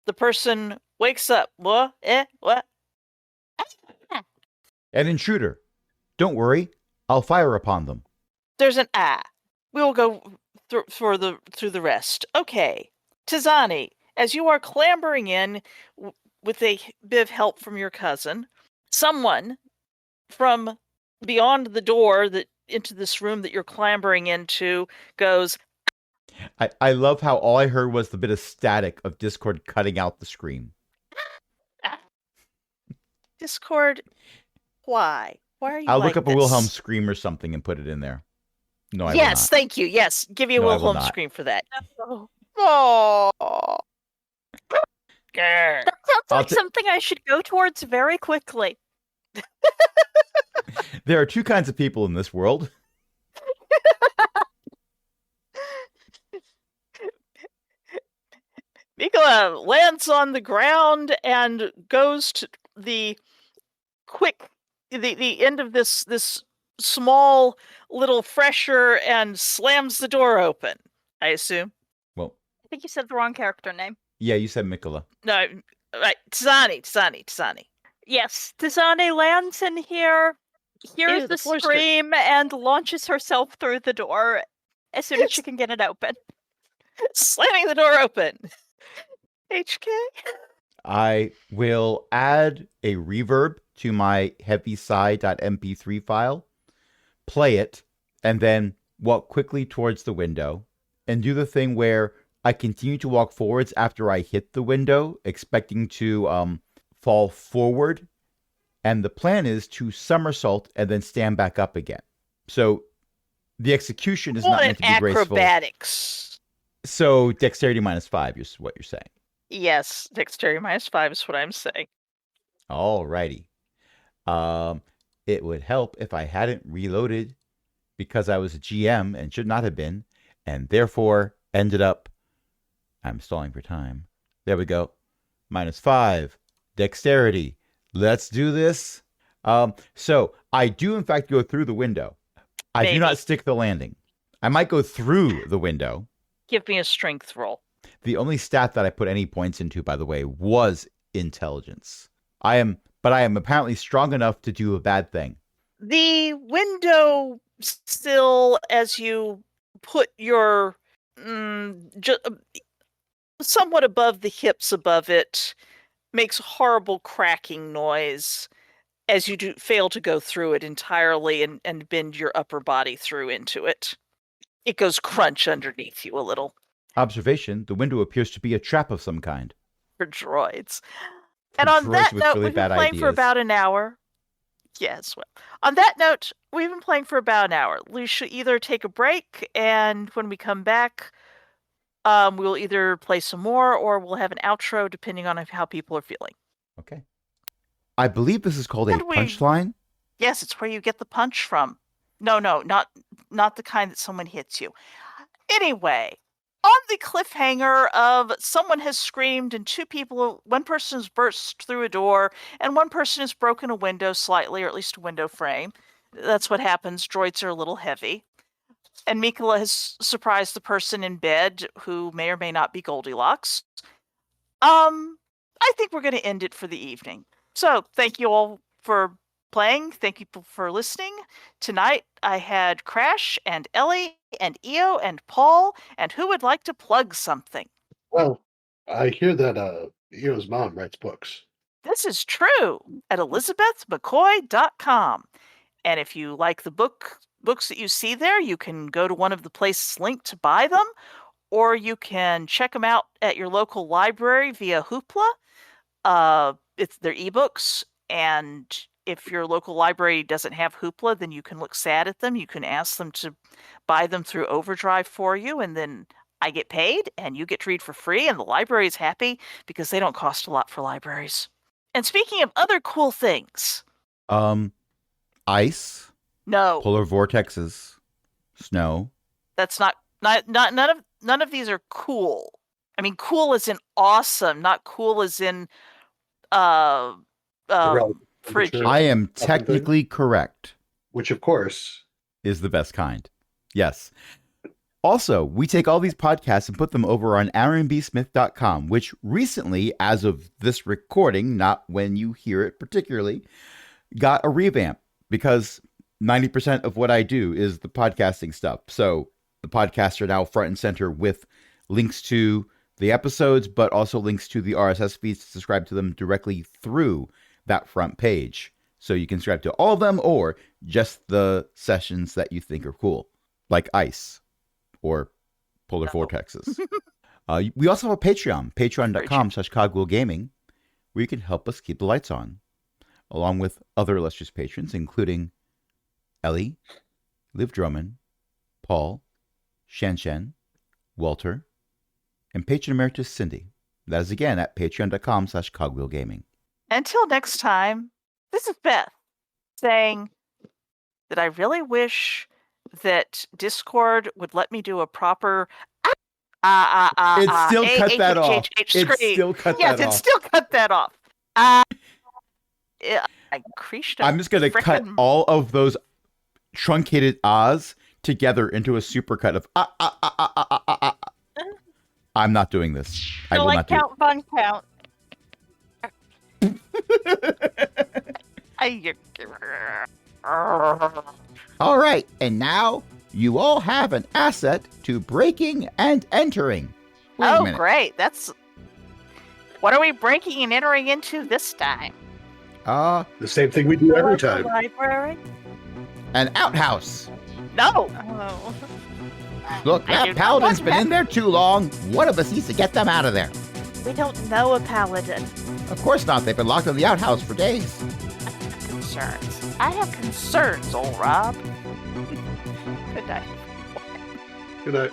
The person wakes up. What? What? An intruder. Don't worry. I'll fire upon them. There's an we will go through the rest. Okay, Tizani, as you are clambering in with a bit of help from your cousin, someone from beyond the door that into this room that you're clambering into goes, I love how all I heard was the bit of static of Discord cutting out the scream. Discord, why? Why are you I'll like look up this? a Wilhelm scream or something and put it in there. No, I will Yes, not. thank you. Yes, give you a No, I will Wilhelm not. scream for that. Oh, Oh. that sounds I'll like something I should go towards very quickly. There are two kinds of people in this world. Mikola lands on the ground and goes to the end of this small little fresher and slams the door open, I assume. Well, I think you said the wrong character name. yeah, you said Mikola. No, right, Tizani. Yes, Tizane lands in here, hears Ew, the the floor's scream, and launches herself through the door as soon as she can get it open. Slamming the door open. HK? I will add a reverb to my heavysigh.mp3 file, play it, and then walk quickly towards the window and do the thing where I continue to walk forwards after I hit the window, expecting to fall forward. And the plan is to somersault and then stand back up again. So the execution is not meant to be graceful. Acrobatics. So dexterity -5 is what you're saying. Yes, dexterity -5 is what I'm saying. Alrighty. It would help if I hadn't reloaded because I was a GM and should not have been, and therefore ended up. I'm stalling for time. There we go. -5. Dexterity. Let's do this. So I do in fact go through the window. I do Maybe. not stick the landing. I might go through the window. Give me a strength roll. The only stat that I put any points into, by the way, was intelligence. But I am apparently strong enough to do a bad thing. The window sill, as you put your somewhat above the hips above it, makes horrible cracking noise as you do fail to go through it entirely and bend your upper body through into it. It goes crunch underneath you a little. Observation, the window appears to be a trap of some kind. For droids. For And on droids that with note, really we've been bad playing for ideas. about an hour. Yes, well. On that note, we've been playing for about an hour. We should either take a break, and when we come back, we'll either play some more or we'll have an outro, depending on how people are feeling. Okay. I believe this is called a And we- punchline. Yes, it's where you get the punch from. No, not the kind that someone hits you. Anyway, on the cliffhanger of someone has screamed and one person has burst through a door and one person has broken a window slightly, or at least a window frame. That's what happens. Droids are a little heavy. And Mikola has surprised the person in bed who may or may not be Goldilocks. I think we're going to end it for the evening. So thank you all for playing. Thank you for listening. Tonight I had Crash and Ellie and Eo and Paul. And who would like to plug something? Well, I hear that Eo's mom writes books. This is true at elizabethmccoy.com. And if you like the books that you see there, you can go to one of the places linked to buy them, or you can check them out at your local library via Hoopla. They're ebooks, and if your local library doesn't have Hoopla, then you can look sad at them. You can ask them to buy them through Overdrive for you, and then I get paid, and you get to read for free, and the library is happy because they don't cost a lot for libraries. And speaking of other cool things, Ice, no, polar vortexes, snow. that's not none of these are cool. I mean, cool as in awesome, not cool as in Relevant frigid. temperature. I am technically correct. Which, of course, Is the best kind. Yes. Also, we take all these podcasts and put them over on aaronbsmith.com, which recently, as of this recording, not when you hear it particularly, got a revamp because 90% of what I do is the podcasting stuff. So The podcasts are now front and center with links to the episodes, but also links to the RSS feeds to subscribe to them directly through that front page. So you can subscribe to all of them or just the sessions that you think are cool, like ICE or Polar Vortexes. We also have a Patreon, patreon.com/cogwheelgaming, where you can help us keep the lights on, along with other illustrious patrons, including Ellie, Liv Drummond, Paul, Shen, Walter, and patron emeritus Cindy. That is again at patreon.com/cogwheelgaming. Until next time, this is Beth saying that I really wish that Discord would let me do a proper It still cut that off. It still cut that off. Yes, it still cut that off. I creased. I'm just gonna cut all of those truncated ahs together into a supercut of I'm not doing this. I will not do count, fun count. All right, and now you all have an asset to breaking and entering. Wait a minute. Great. That's what are we breaking and entering into this time? The same thing we do every time. Library? An outhouse. No. Oh. Look, I that do not paladin's want been that. in there too long. One of us needs to get them out of there. We don't know a paladin. Of course not. They've been locked in the outhouse for days. Concerns. I have concerns, old Rob. Good night. Good night.